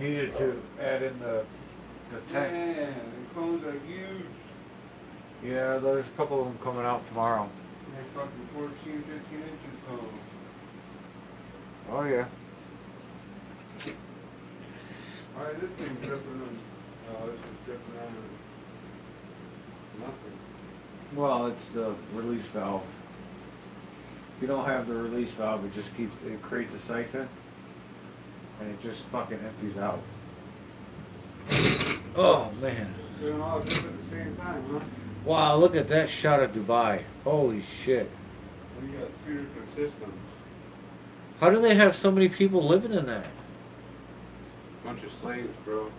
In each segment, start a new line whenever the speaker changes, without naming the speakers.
needed to add in the tank.
Man, the cones are huge.
Yeah, there's a couple of them coming out tomorrow.
They're fucking 14, 15 inches long.
Oh yeah.
Alright, this thing's dripping on. Oh, this is dripping on nothing.
Well, it's the release valve. If you don't have the release valve, it creates a siphon, and it just fucking empties out. Oh man.
Doing all this at the same time, huh?
Wow, look at that shot of Dubai. Holy shit.
We got two different systems.
How do they have so many people living in that?
Bunch of slaves, bro.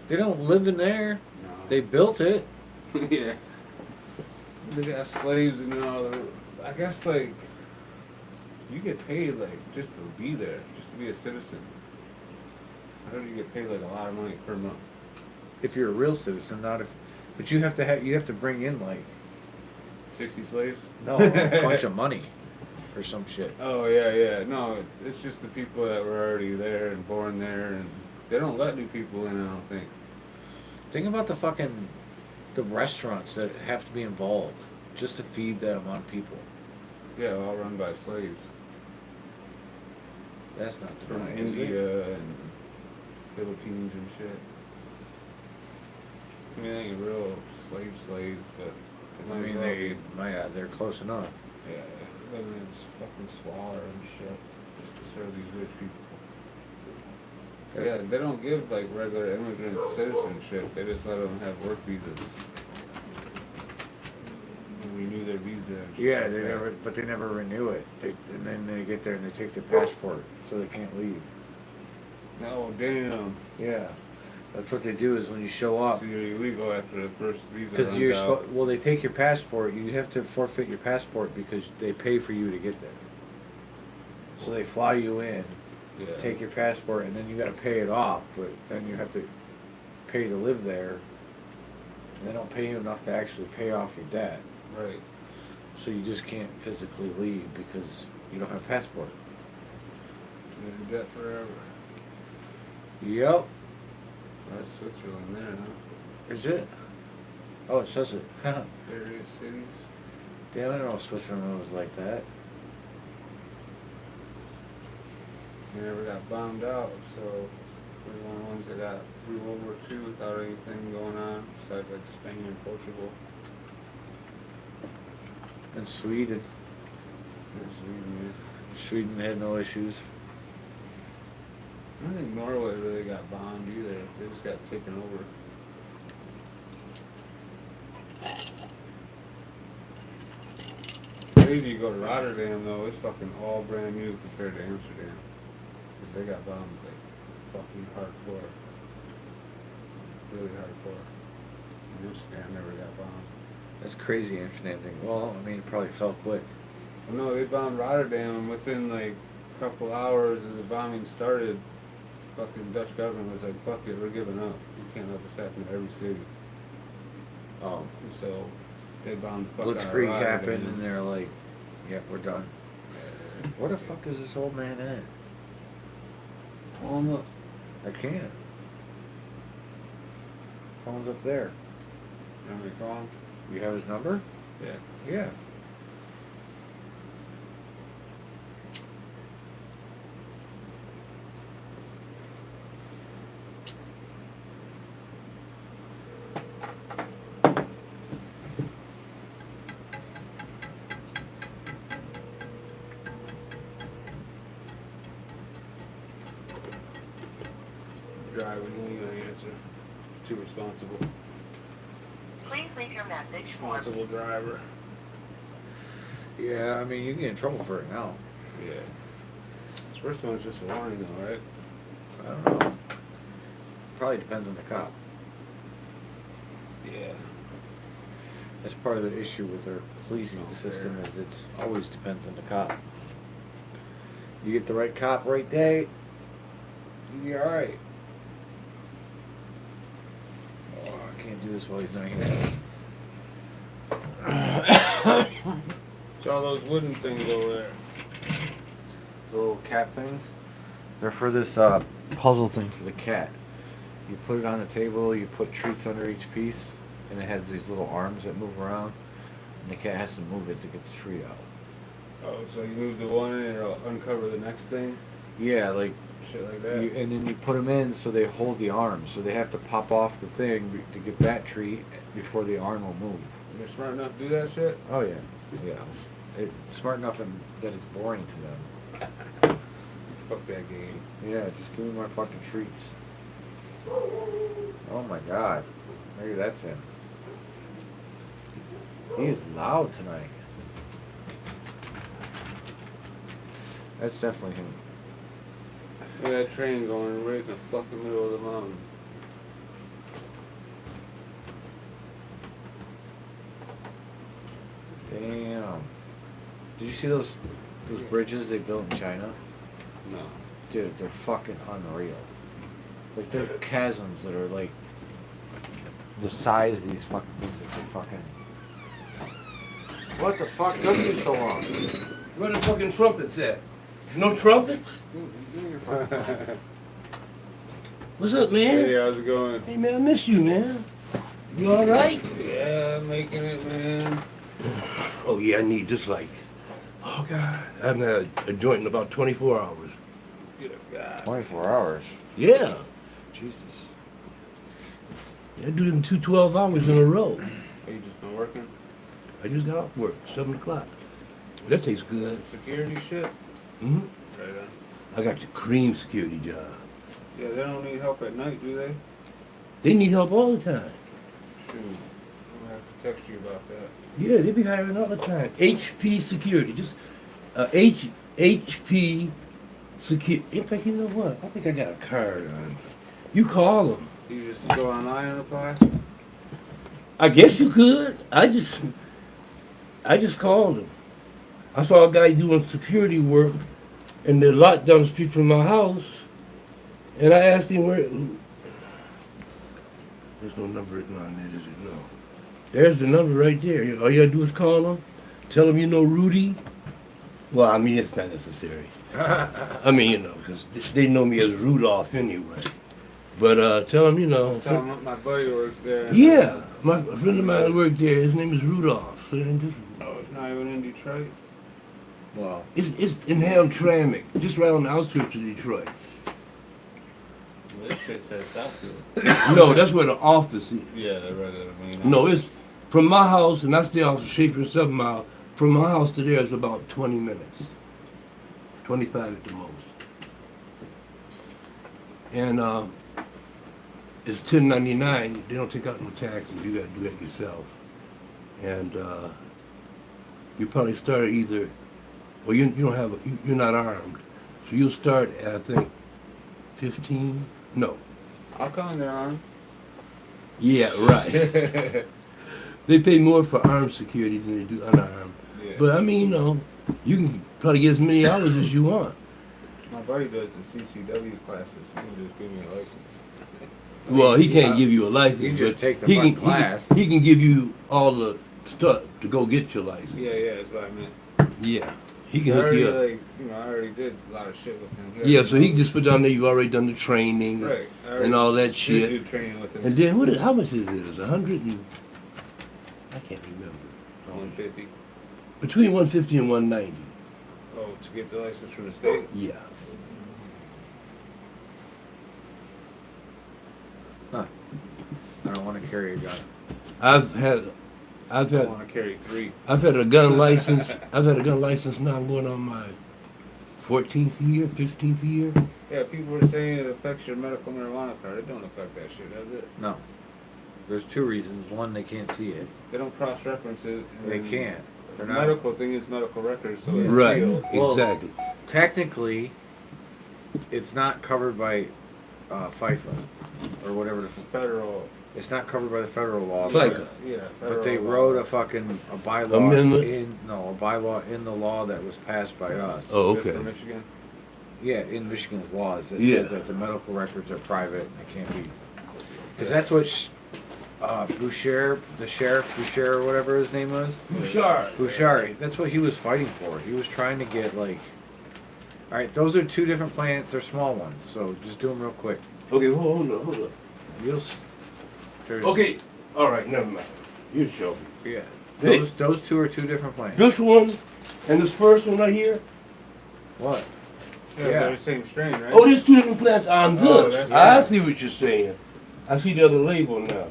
They don't live in there.
No.
They built it.
Yeah. They got slaves and all. I guess like you get paid like just to be there, just to be a citizen. I heard you get paid like a lot of money per month.
If you're a real citizen, not if. But you have to bring in like
60 slaves?
no a bunch of money or some shit.
Oh yeah. No, it's just the people that were already there and born there, and they don't let new people in. I don't think.
Think about the restaurants that have to be involved just to feed that amount of people.
Yeah, all run by slaves
That's not the
from
right, is it?
India and Philippines and shit. I mean, they ain't real slaves, but
I mean, they're close enough.
Yeah, living in fucking squalor and shit just to serve these rich people. Yeah, they don't give like regular immigrant citizenship. They just let them have work visas and renew their visa. And shit
Yeah,
like
they never renew it. And then they get there and they take their passport, so they can't leave.
that. Oh damn!
Yeah, that's what they do. Is when you show up,
So you're illegal after the first visa
because
runs out.
well, they take your passport. You have to forfeit your passport because they pay for you to get there. So they fly you in,
Yeah.
take your passport, and then you got to pay it off. But then you have to pay to live there. And they don't pay you enough to actually pay off your debt.
Right.
So you just can't physically leave because you don't have a passport.
You're in debt forever.
Yep.
That's Switzerland there, huh?
Is it? Oh, it says it.
Various cities.
Damn, I didn't know Switzerland was like that.
They never got bombed out, so we're one of the ones that got through World War II without anything going on, besides like Spain and Portugal
And Sweden.
and Sweden.
Sweden had no issues.
I don't think Norway really got bombed either. They just got taken over. Crazy you go to Rotterdam though, it's fucking all brand new compared to Amsterdam. 'Cause they got bombed like fucking hardcore. Really hardcore. And Amsterdam never got bombed.
That's crazy, Amsterdam thing. Well, I mean, it probably fell quick.
Well, no, they bombed Rotterdam and within like a couple hours as the bombing started, fucking Dutch government was like, fuck it, we're giving up. You can't let this happen to every city.
Oh,
And so they bombed the fuck out of
Blitzkrieg
Rotterdam.
happened, and they're like, "Yep, we're done." Where the fuck is this old man at?
Oh, look.
I can't. Phone's up there.
You want me to call him?
You have his number?
Yeah.
Yeah.
Driver, he ain't gonna answer. He's too responsible.
Please leave your message for
Responsible driver.
Yeah, I mean, you can get in trouble for it now.
Yeah. This first one's just a warning though, right?
I don't know. Probably depends on the cop.
Yeah.
That's part of the issue with our policing
Not
system
fair.
is it's always depends on the cop. You get the right cop right day, you'll be alright. Oh, I can't do this while he's not here.
It's all those wooden things over there.
The little cat things? They're for this puzzle thing for the cat. You put it on the table, you put treats under each piece, and it has these little arms that move around, and the cat has to move it to get the treat out.
Oh, so you move the one and it'll uncover the next thing?
Yeah, like,
Shit like that?
and then you put them in so they hold the arms, so they have to pop off the thing to get that treat before the arm will move.
You're smart enough to do that shit?
Oh yeah, yeah. It's smart enough that it's boring to them.
Fuck that game.
Yeah, just give me my fucking treats. Oh my god. Maybe that's him. He is loud tonight. That's definitely him.
Look at that train going right in the fucking middle of the mountain.
Damn. Did you see those bridges they built in China?
No.
Dude, they're fucking unreal. Like, they're chasms that are like the size of these fucking things that they're fucking. What the fuck took you so long?
Where the fucking trumpets at? No trumpets?
Give me your fucking phone.
What's up, man?
Hey, how's it going?
Hey, man, I miss you, man. You all right?
Yeah, making it, man.
Oh, yeah, I need just like, oh, God. I haven't had a joint in about 24 hours.
Good God.
24 hours.
Yeah.
Jesus.
I do them 12 hours in a row.
Are you just been working?
I just got off work, 7 o'clock. That tastes good.
Security shit?
hmm
Right on.
I got the cream security job.
Yeah, they don't need help at night, do they?
They need help all the time.
Shoot. I'm gonna have to text you about that.
Yeah, they be hiring all the time. HP Security, just HP Security. In fact, you know what? I think I got a card on me. You call them.
You just go online and apply?
I guess you could. I just called him. I saw a guy doing security work in the lot down the street from my house, and I asked him where. There's no number written on it, is it? No. There's the number right there. All you gotta do is call him, tell him you know Rudy. Well, I mean, it's not necessary. I mean, you know, because they know me as Rudolph anyway. But tell him, you know.
Tell them my buddy works there.
Yeah, a friend of mine worked there. His name is Rudolph. So just,
Oh, it's not even in Detroit?
Wow.
it's in Hamtramck, just right on the outskirts of Detroit.
Well, this shit says Southfield.
No, that's where the office is.
Yeah, they're right at the main.
No, it's from my house, and I stay off of Schaefer and 7 Mile. From my house to there is about 20 minutes, 25 at the most. And it's 1099. They don't take out no taxes. You got to do that yourself. And you probably start either. Well, you don't have. You're not armed, so you'll start at I think 15. No.
How come they're armed?
Yeah, right. They pay more for armed security than they do unarmed.
Yeah.
But I mean, you know, you can probably get as many hours as you want.
My buddy does the CCW classes. He can just give me a license.
Well, he can't give you a license.
You can just
but
take the
he
fucking
can,
class.
He can give you all the stuff to go get your license.
Yeah, that's what I meant.
Yeah. He
I
can hook
already,
you up.
like, you know, I already did a lot of shit with him.
Yeah, so he can just put down there you've already done the training
Right. I already
and all that
did
shit.
do training with him.
And then how much is it? It's 100 and I can't remember.
150.
Between 150 and 190.
Oh, to get the license from the state?
Yeah.
Huh. I don't want to carry a gun.
I've had
I want to carry 3.
I've had a gun license. I've had a gun license now going on my 14th year, 15th year.
Yeah, people were saying it affects your medical marijuana card. It don't affect that shit, does it?
No. There's 2 reasons. One, they can't see it.
They don't cross-reference it.
They
and
can't.
The
They're not.
medical thing is medical records, so it's
Right.
sealed.
Well,
Exactly.
Technically, it's not covered by FIFA or whatever.
Federal.
It's not covered by the federal law.
FICA.
Yeah,
But they
federal
wrote
law.
a fucking bylaw
Amendment?
a bylaw in the law that was passed by us.
Oh,
Just
okay.
for Michigan.
Yeah, in Michigan's laws, it
Yeah.
said that the medical records are private and they can't be. Because that's what Boucher, the sheriff, Boucher or whatever his name was. Bouchard. That's what he was fighting for. He was trying to get like. All right, those are 2 different plants. They're small ones, so just do them real quick.
Okay, hold on.
You'll. There's,
Okay, all right, never mind. You show me.
Yeah.
Hey.
Those two are two different plants.
This one and this first one right here.
What?
Yeah,
Yeah.
they're the same strain, right?
Oh, there's two different plants on
Oh,
this.
that's
I
right.
see what you're saying. I see the other label now.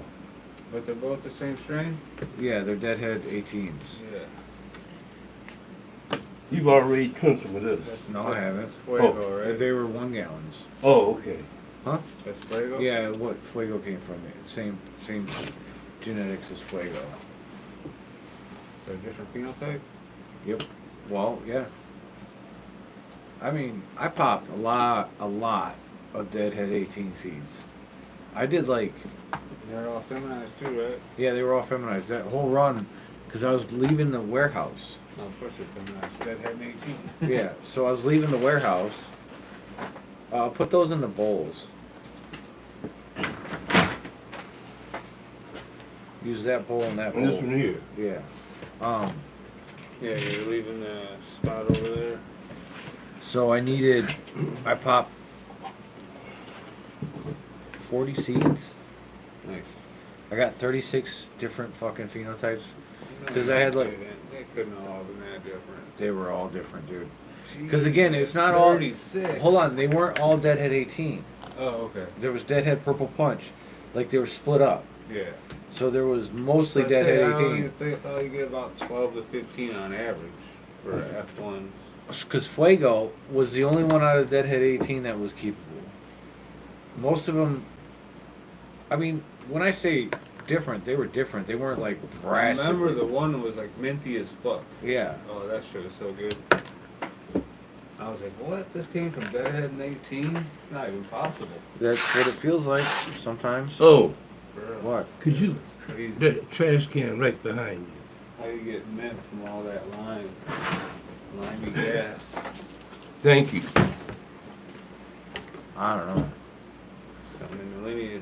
But they're both the same strain?
Yeah, they're Deadhead 18s.
Yeah.
You've already trimmed some of this.
That's
No, I haven't.
That's Fuego, right?
They were 1 gallons.
Oh, okay.
Huh?
That's Fuego?
Yeah, what Fuego came from? Same genetics as Fuego.
They're a different phenotype?
Yep. Well, yeah. I mean, I popped a lot of Deadhead 18 seeds. I did like,
They're all feminized too, right?
yeah, they were all feminized. That whole run, because I was leaving the warehouse.
Oh, of course they're feminized. Deadhead 18.
Yeah, so I was leaving the warehouse. Put those in the bowls. Use that bowl and that bowl.
And this one here.
Yeah.
Yeah, you're leaving the spot over there.
So I popped 40 seeds.
Nice.
I got 36 different fucking phenotypes. 'Cause I had, like-
They couldn't have all been that different.
They were all different, dude. 'Cause again, it's not all-
36.
Hold on, they weren't all Deadhead 18.
Oh, okay.
There was Deadhead Purple Punch. Like they were split up.
Yeah.
So there was mostly
I
Deadhead
don't
18.
even think, I thought you get about 12 to 15 on average for F1s.
Because Fuego was the only one out of Deadhead 18 that was keepable. Most of them, I mean, when I say different, they were different. They weren't like
I
brass.
remember the one was like minty as fuck.
Yeah.
Oh, that shit was so good. I was like, what? This came from Deadhead in 18? It's not even possible.
That's what it feels like sometimes.
Oh,
For real.
What?
could you?
It's crazy.
The trash can right behind you.
How you get mint from all that limey gas?
Thank you.
I don't know.
Something in the lineage.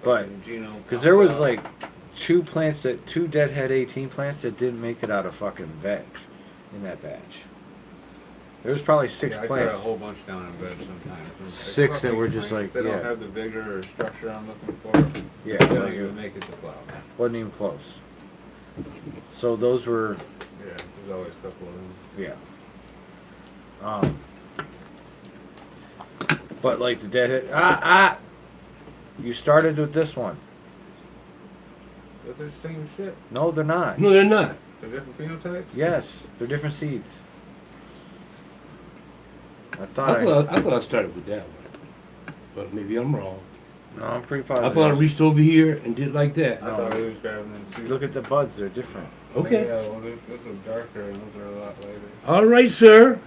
But,
fucking genome
Because there was
compound.
like two Deadhead 18 plants that didn't make it out of fucking veg in that batch. There was probably 6
Yeah, I
plants.
cut a whole bunch down in bed sometimes. Like,
6
fuck
that
these
were just
plants.
like,
They
yeah.
don't have the vigor or structure I'm looking for.
Yeah,
They don't
like,
even make it to flower.
wasn't even close. So those were,
Yeah, there's always a couple of them.
yeah. But like the Deadhead, you started with this one.
But they're the same shit.
No, they're not.
No, they're not.
They're different phenotypes?
Yes, they're different seeds. I
I
thought
thought I started with that one, but maybe I'm wrong.
no, I'm pretty
I
positive.
thought I reached over here and did like that.
I thought he was grabbing them too.
Look at the buds; they're different.
Okay.
Yeah, well, those are darker and those are a lot lighter.
All right, sir.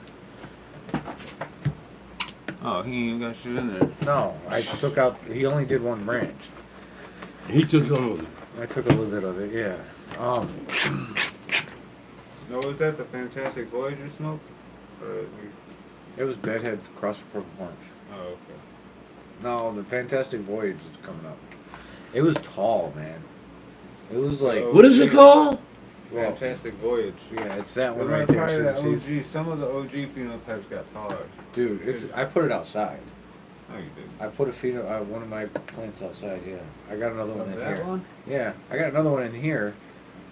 Oh, he ain't even got shit in there.
No, I took out. He only did one branch.
He took some of it.
I took a little bit of it. Yeah.
No, was that the Fantastic Voyager smoke?
It was Deadhead Cross with Purple Punch.
Oh, okay.
No, the Fantastic Voyage is coming up. It was tall, man. It was like,
Oh.
What is it called?
well,
Fantastic Voyage.
yeah, it's that one
Well,
right there.
probably that
See, see,
OG. Some of the OG phenotypes got taller.
dude, it's. I put it outside.
Oh, you did.
I put one of my plants outside. Yeah, I got another one in
that
here.
one?
Yeah, I got another one in here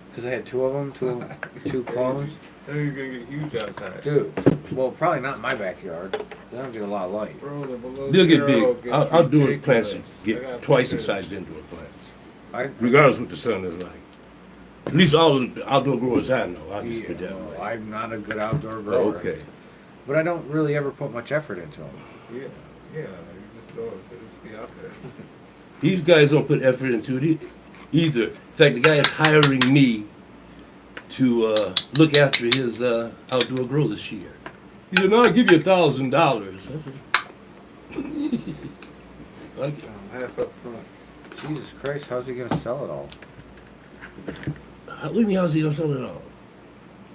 because I had 2 of them, two clones.
Then you're gonna get huge outside.
Dude, well, probably not in my backyard. They don't get a lot of light.
Bro, the below
They'll get
zero
big.
gets
I'll do it plants
ridiculous.
that
I
get
got
twice the
pictures.
size indoor plants,
I,
regardless what the sun is like. At least all of the outdoor growers I know. I'll just
yeah,
put that
well,
way.
I'm not a good outdoor
Oh,
grower.
okay.
But I don't really ever put much effort into them.
Yeah, yeah. You just go, just be out there.
These guys don't put effort into it either. In fact, the guy is hiring me to look after his outdoor grow this year. He said, "No, I'll give you $1,000." Like,
Half up front.
Jesus Christ, how's he gonna sell it all?
what do you mean, how's he gonna sell it all?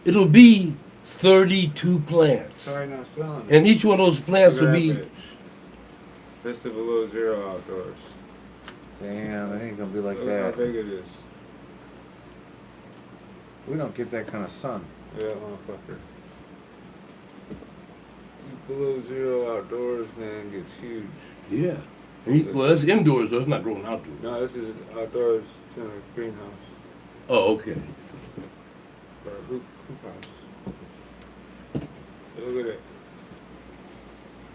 It'll be 32 plants.
Sorry, not selling it.
And each one of those plants will
Grab
be,
it. That's the below zero outdoors.
Damn, it ain't gonna be like
Look how
that.
big it is.
We don't get that kind of sun.
Yeah, motherfucker. Below zero outdoors, man, gets huge.
yeah. Well, that's indoors, though. It's not growing outdoors.
No, this is outdoors, it's in a greenhouse.
Oh, okay.
Or a hoop house. Look at it.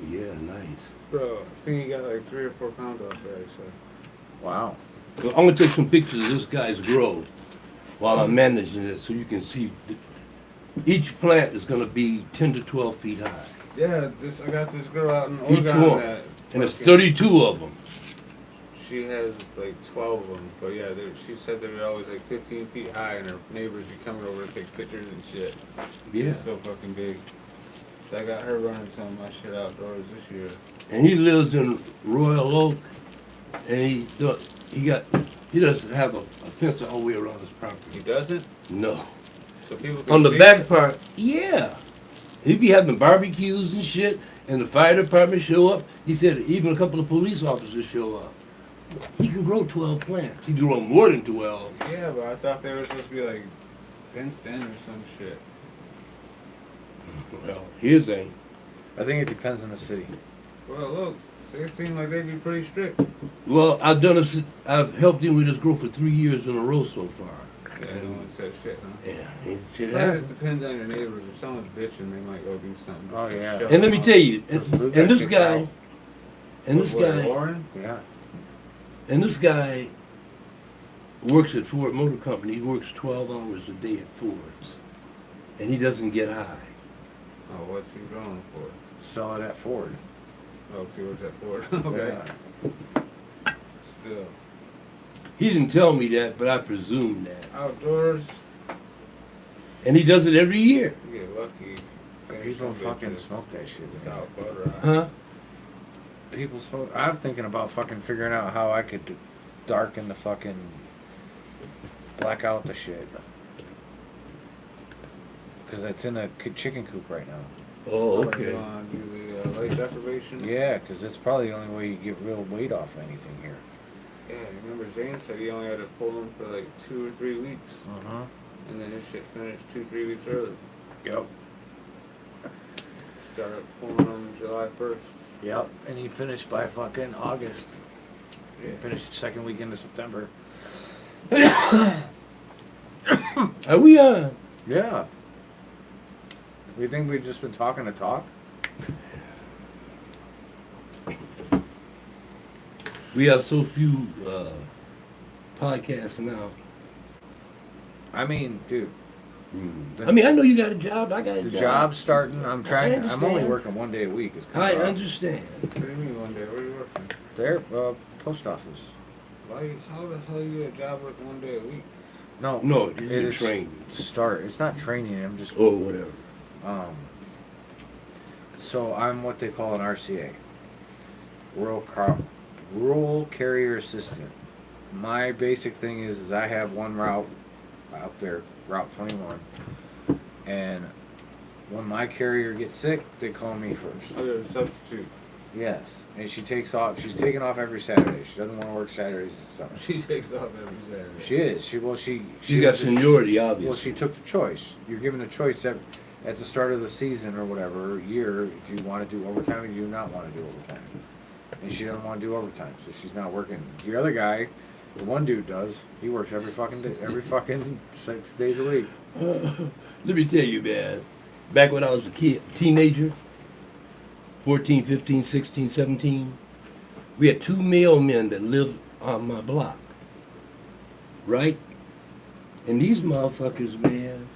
Yeah, nice.
Bro, I think he got like 3 or 4 pounds off there, so.
Wow.
So I'm gonna take some pictures of this guy's grow while I'm managing it, so you can see. Each plant is gonna be 10 to 12 feet high.
Yeah, I got this girl out in Oregon.
Each one.
That
And it's
fucking-
32 of them.
She has like 12 of them, but yeah, she said they were always like 15 feet high, and her neighbors be coming over to take pictures and shit.
Yeah.
It's so fucking big. So I got her running some of my shit outdoors this year.
And he lives in Royal Oak, and he doesn't have a fence all the way around his property.
He doesn't?
No.
So people can
On the
see
back
it?
part, yeah. He be having barbecues and shit, and the fire department show up. He said even a couple of police officers show up. He can grow 12 plants. He can grow more than 12.
Yeah, but I thought they were supposed to be like fenced in or some shit.
Well, his ain't.
I think it depends on the city.
Well, look, they seem like they'd be pretty strict.
Well, I've helped him with his growth for 3 years in a row so far.
Yeah, no one said shit, huh?
Yeah, it shit
But it
happens.
just depends on your neighbors. If someone's bitching, they might go do something.
Oh,
Just to
yeah.
shut
And let me
them
tell you,
Blue
and
got
this
kicked
guy,
out.
and this
What,
guy,
Lauren?
Yeah.
and this guy works at Ford Motor Company. He works 12 hours a day at Ford's, and he doesn't get high.
Oh, what's he going for?
Sell it at Ford.
Oh, see what's that for? Okay.
Yeah.
Still.
He didn't tell me that, but I presume that.
Outdoors,
And he does it every year.
you get lucky.
People
Some
fucking
bitches
smoke that shit.
without butter on.
Huh?
People smoke. I was thinking about fucking figuring out how I could darken the fucking black out the shit. Because it's in a chicken coop right now.
Oh,
Like,
okay.
do the light deprivation.
Yeah, because it's probably the only way you get real weight off of anything here.
Yeah, remember Zane said he only had to pull them for like 2 or 3 weeks,
Uh-huh.
and then his shit finished 2-3 weeks early.
Yep.
Started pulling them July 1st.
Yep. And he finished by fucking August. He
Yeah.
finished the second weekend of September.
Are we on?
Yeah. We think we've just been talking to talk?
We have so few podcasts now.
I mean, dude,
I mean, I know you got a job. I got a
the
job.
job's starting. I'm trying. I'm only
understand.
working 1 day a week. It's
I
kinda rough.
understand.
What do you mean one day? Where are you working?
There, post office.
How the hell you get a job working 1 day a week?
No,
No,
it
you
is
training.
start. It's not training. I'm just
Or whatever.
So I'm what they call an RCA, rural carrier assistant. My basic thing is I have one route out there, Route 21, and when my carrier gets sick, they call me first.
Oh, you're a substitute.
Yes, and she takes off. She's taking off every Saturday. She doesn't want to work Saturdays this summer.
She takes off every Saturday.
She is.
She's got seniority, obviously.
Well, she took the choice. You're given a choice at the start of the season or whatever year. Do you want to do overtime or do you not want to do overtime? And she doesn't want to do overtime, so she's not working. The other guy, the one dude does. He works every fucking day, every fucking 6 days a week.
Let me tell you, man. Back when I was a teenager, 14, 15, 16, 17, we had 2 mailmen that lived on my block. Right? And these motherfuckers, man,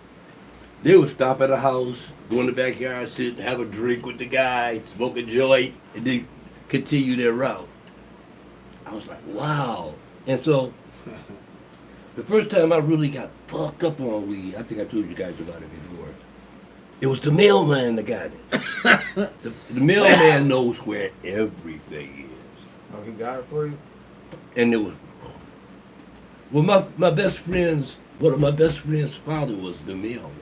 they would stop at a house, go in the backyard, sit, have a drink with the guy, smoke a joint, and then continue their route. I was like, wow. And so, the first time I really got fucked up on weed, I think I told you guys about it before. It was the mailman that got it. the mailman knows where everything is.
Oh, he got it for you?
And it was, well, my best friend's, one of my best friend's father was the mailman.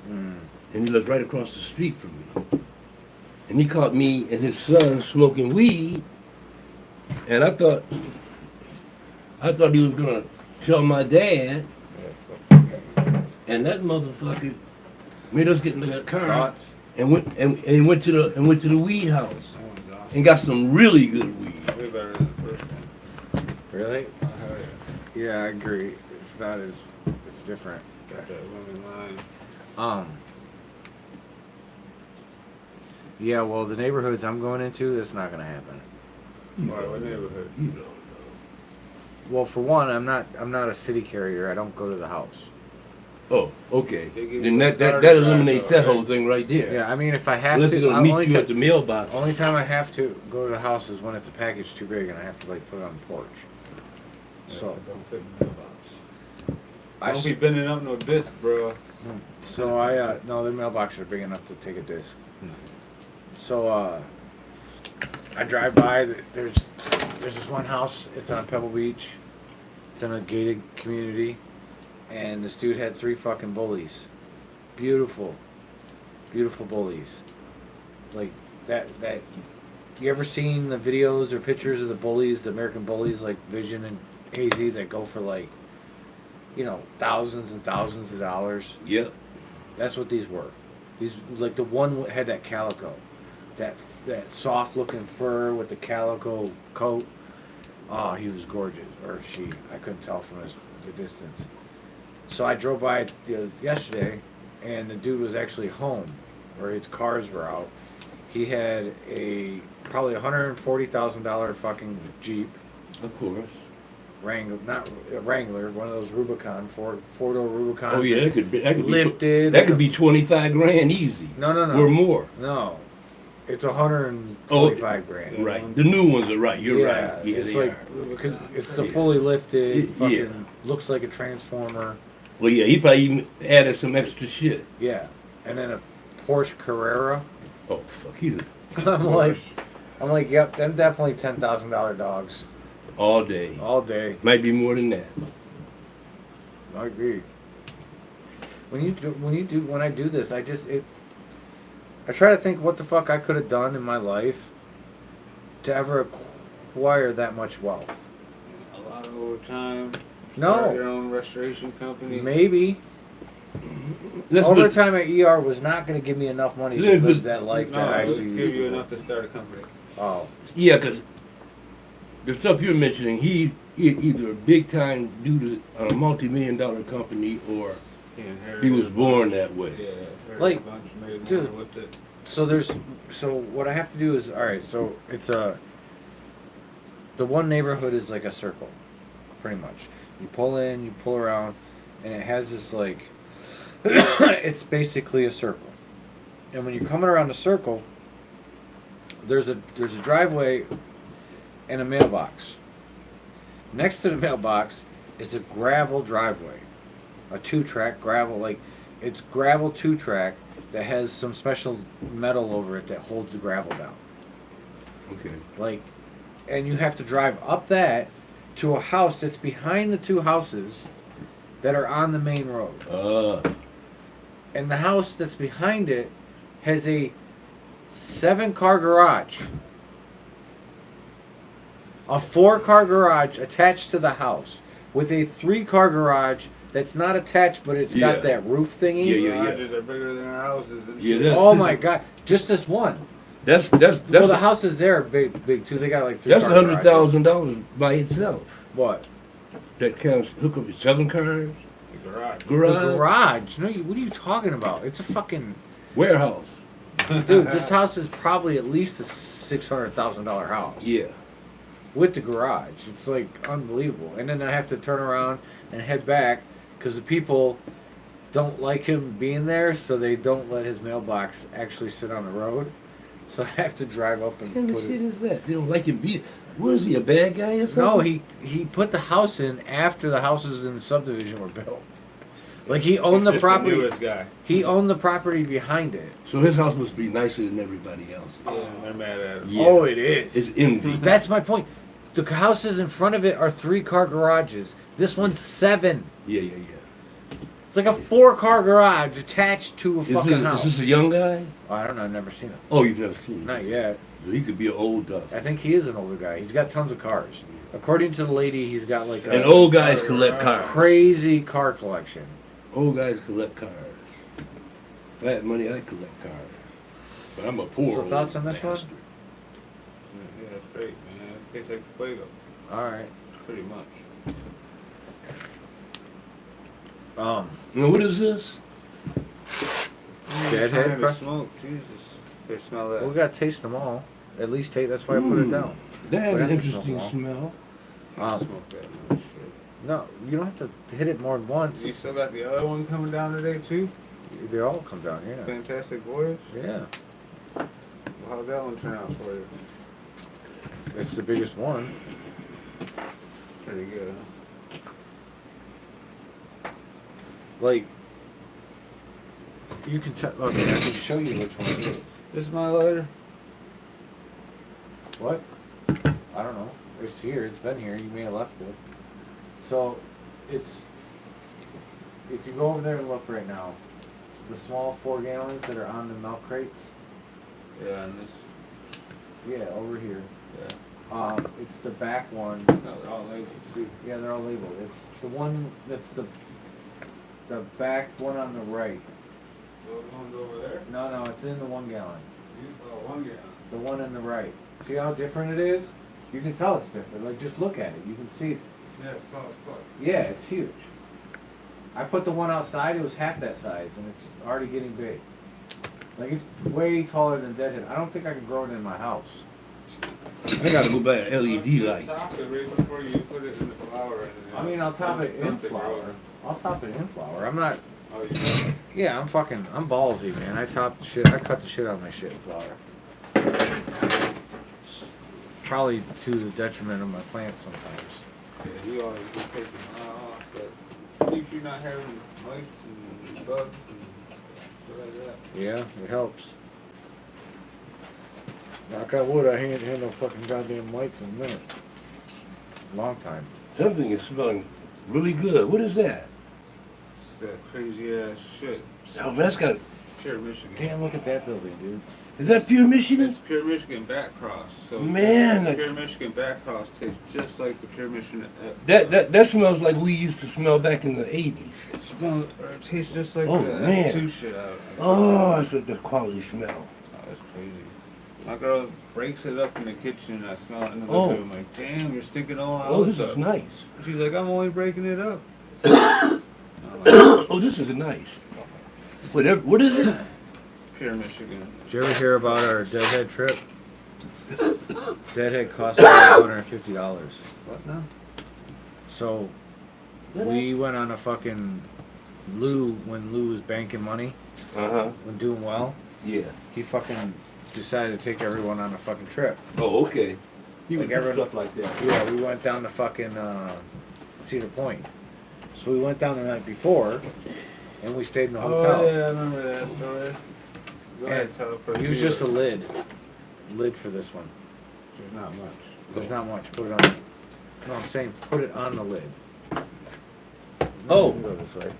And he lived right across the street from me. And he caught me and his son smoking weed. And I thought he was gonna tell my dad. And that motherfucker made us get in the car
Thoughts?
and went to the weed house.
That one's
and got some really good weed.
Way better than the first one.
Really?
Oh, hell yeah.
Yeah, I agree. It's not as, it's different.
Got that lemon lime.
Yeah, well, the neighborhoods I'm going into, that's not gonna happen.
Why, what neighborhood?
You don't know.
Well, for one, I'm not a city carrier. I don't go to the house.
Oh, okay.
They give
Then
you
that
a card
that
to
eliminates
drive,
that
though,
whole thing right there.
Yeah, I mean, if I have
Unless they're
to,
gonna meet you at the mailbox.
only time I have to go to the house is when it's a package too big and I have to like put it on the porch. So
Don't fit in the mailbox.
I
Don't be bending up no disc, bro.
no, the mailboxes are big enough to take a disc. So I drive by. There's this one house. It's on Pebble Beach. It's in a gated community, and this dude had 3 fucking bullies. Beautiful, beautiful bullies. Like that. You ever seen the videos or pictures of the bullies, the American bullies, like Vision and Hazy, that go for like, thousands and thousands of dollars?
Yep.
That's what these were. These, like, the one had that calico, that soft looking fur with the calico coat. Oh, he was gorgeous, or she. I couldn't tell from the distance. So I drove by yesterday, and the dude was actually home, or his cars were out. He had probably $140,000 fucking Jeep.
Of course.
Wrangler, not a Wrangler, one of those Rubicon, four-door Rubicons.
Oh yeah, that could be
lifted.
That could be 25 grand easy.
No.
Or more.
No, it's 125 grand.
Right. The new ones are right. You're right. Yeah,
it's
they
like
are.
because it's the fully lifted. Fucking
Yeah.
looks like a transformer.
Well, yeah, he probably even added some extra shit.
Yeah, and then a Porsche Carrera.
Oh fuck, he
I'm like, yep, them definitely $10,000 dogs
all day.
all day.
Might be more than that.
I agree. When I do this, I try to think what the fuck I could have done in my life to ever acquire that much wealth.
A lot of overtime.
No.
Start your own restoration company.
Maybe
That's what,
overtime at ER was not going to give me enough money to live that life
No,
that I
it would
actually
give you enough to start a company.
Oh,
yeah, because the stuff you're mentioning, he either a big time dude on a multi-million-dollar company, or he was born that way.
Yeah,
Like,
made
dude.
money with it.
so what I have to do is, all right, so it's the one neighborhood is like a circle, pretty much. You pull in, you pull around, and it has this like, it's basically a circle. And when you're coming around the circle, there's a driveway and a mailbox. Next to the mailbox is a gravel driveway, a 2-track gravel, like it's gravel 2-track that has some special metal over it that holds the gravel down.
Okay.
Like, and you have to drive up that to a house that's behind the 2 houses that are on the main road. And the house that's behind it has a 7-car garage. A 4-car garage attached to the house with a 3-car garage that's not attached, but it's
Yeah.
got that roof thingy.
Yeah.
Garages are bigger than our houses. And
Yeah,
shit.
that-
Oh my god! Just this one.
That's
Well, the
a,
houses there are big too. They got like 3
that's
car garages.
$100,000 by itself.
What?
That counts. Hook up with 7 cars,
The garage.
The
garage,
garage? No, what are you talking about? It's a fucking
warehouse.
dude. This house is probably at least a $600,000 house.
Yeah.
With the garage. It's like unbelievable. And then I have to turn around and head back because the people don't like him being there, so they don't let his mailbox actually sit on the road. So I have to drive up and
What kind of
put
shit
it.
is that? They don't like him being. What is he, a bad guy or something?
No, he put the house in after the houses in the subdivision were built. Like he owned
He's
the
just
property.
The newest guy.
He owned the property behind it.
So his house must be nicer than everybody else.
Yeah, they're mad at him.
Yeah.
Oh, it is.
It's envy.
That's my point. The houses in front of it are 3-car garages. This one's 7.
Yeah.
It's like a 4-car garage attached to a
Is
fucking house.
this a young guy?
Oh, I don't know. I've never seen him.
Oh, you've never seen him.
Not yet.
So he could be an old duck.
I think he is an older guy. He's got tons of cars. According to the lady, he's got like
And
a
old guys collect cars.
crazy car collection.
Old guys collect cars. If I had money, I'd collect cars. But I'm a poor
So
old
thoughts on this one?
bastard.
straight, man. It tastes like Fuego,
Alright.
pretty much.
Now, what is this?
Deadhead
Trying to
crust?
smoke, Jesus. Here, smell that.
We gotta taste them all. At least taste. That's why I put it down.
That has
We
an
have to
interesting
smoke
smell.
Smoke that man, shit.
No, you don't have to hit it more than once.
You still got the other one coming down today too?
They all come down. Yeah.
Fantastic Voyage?
Yeah.
Well, how'd that one turn out for you?
It's the biggest one.
Pretty good, huh?
Like, you can tell. Okay, I can show you which one it is.
This is my lighter?
What? I don't know. It's here. It's been here. You may have left it. So, it's. If you go over there and look right now, the small 4 gallons that are on the milk crates.
Yeah, and this.
Yeah, over here.
Yeah.
It's the back one.
No, they're all labeled too.
Yeah, they're all labeled. It's the one that's the back one on the right.
Those ones over there?
No, it's in the 1 gallon.
Oh, 1 gallon.
The one on the right. See how different it is? You can tell it's different. Like, just look at it. You can see.
Yeah, it's tall as fuck.
Yeah, it's huge. I put the one outside. It was half that size, and it's already getting big. Like, it's way taller than Deadhead. I don't think I can grow it in my house.
I gotta go buy an LED light.
Top it right before you put it in the flour. And
I mean, I'll top it in
something
flour.
grows.
I'll top it in flour. I'm not.
Oh, you know?
Yeah, I'm ballsy, man. I top the shit. I cut the shit out of my shit in flour. Probably to the detriment of my plants sometimes.
Yeah, you always be taking off, but keeps you not having mites and bugs and shit like that.
Yeah, it helps. Knock on wood, I ain't had no fucking goddamn lights in a minute. Long time.
Something is smelling really good. What is that?
It's that crazy ass shit.
Oh, that's got.
Pure Michigan.
Damn, look at that building, dude.
Is that pure Michigan?
It's Pure Michigan back cross. So
Man,
the
that's-
Pure Michigan back cross tastes just like the Pure Michigan.
That smells like we used to smell back in the 80s.
It smells, or it tastes just like
Oh,
the
man.
F2 shit out.
Oh, that's a quality smell.
Oh, that's crazy. My girl breaks it up in the kitchen and I smell it in the
Oh.
living room. I'm like, damn, you're stinking all out.
Oh, this is nice.
She's like, I'm only breaking it up. I'm like,
Oh, this is nice. Whatever. What is it?
Pure Michigan.
Did you ever hear about our Deadhead trip? Deadhead cost about $150.
What now?
So, we went on a fucking Lou, when Lou was banking money,
Uh-huh.
when doing well.
Yeah.
He fucking decided to take everyone on a fucking trip.
Oh, okay. You
Like
would do
everyone-
stuff like that.
Yeah, we went down to fucking Cedar Point. So we went down the night before, and we stayed in the hotel.
Oh, yeah, I remember that story. Go ahead,
And
tell it for
he was
you.
just a lid for this one.
There's not much.
There's not much. Put it on. No, I'm saying put it on the lid.
Oh.
Go this way.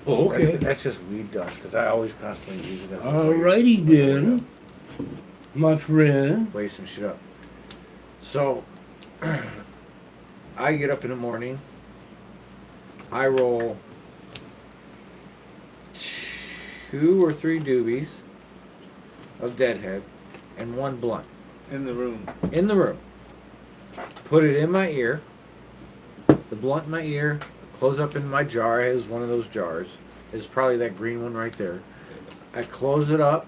Oh, okay.
That's just weed dust, because I always constantly use it as a
Alrighty then, my friend.
weigh some shit up. So, I get up in the morning. I roll 2 or 3 doobies of Deadhead and 1 blunt
In the room.
in the room. Put it in my ear. The blunt in my ear. Close up in my jar. It is one of those jars. It's probably that green one right there. I close it up.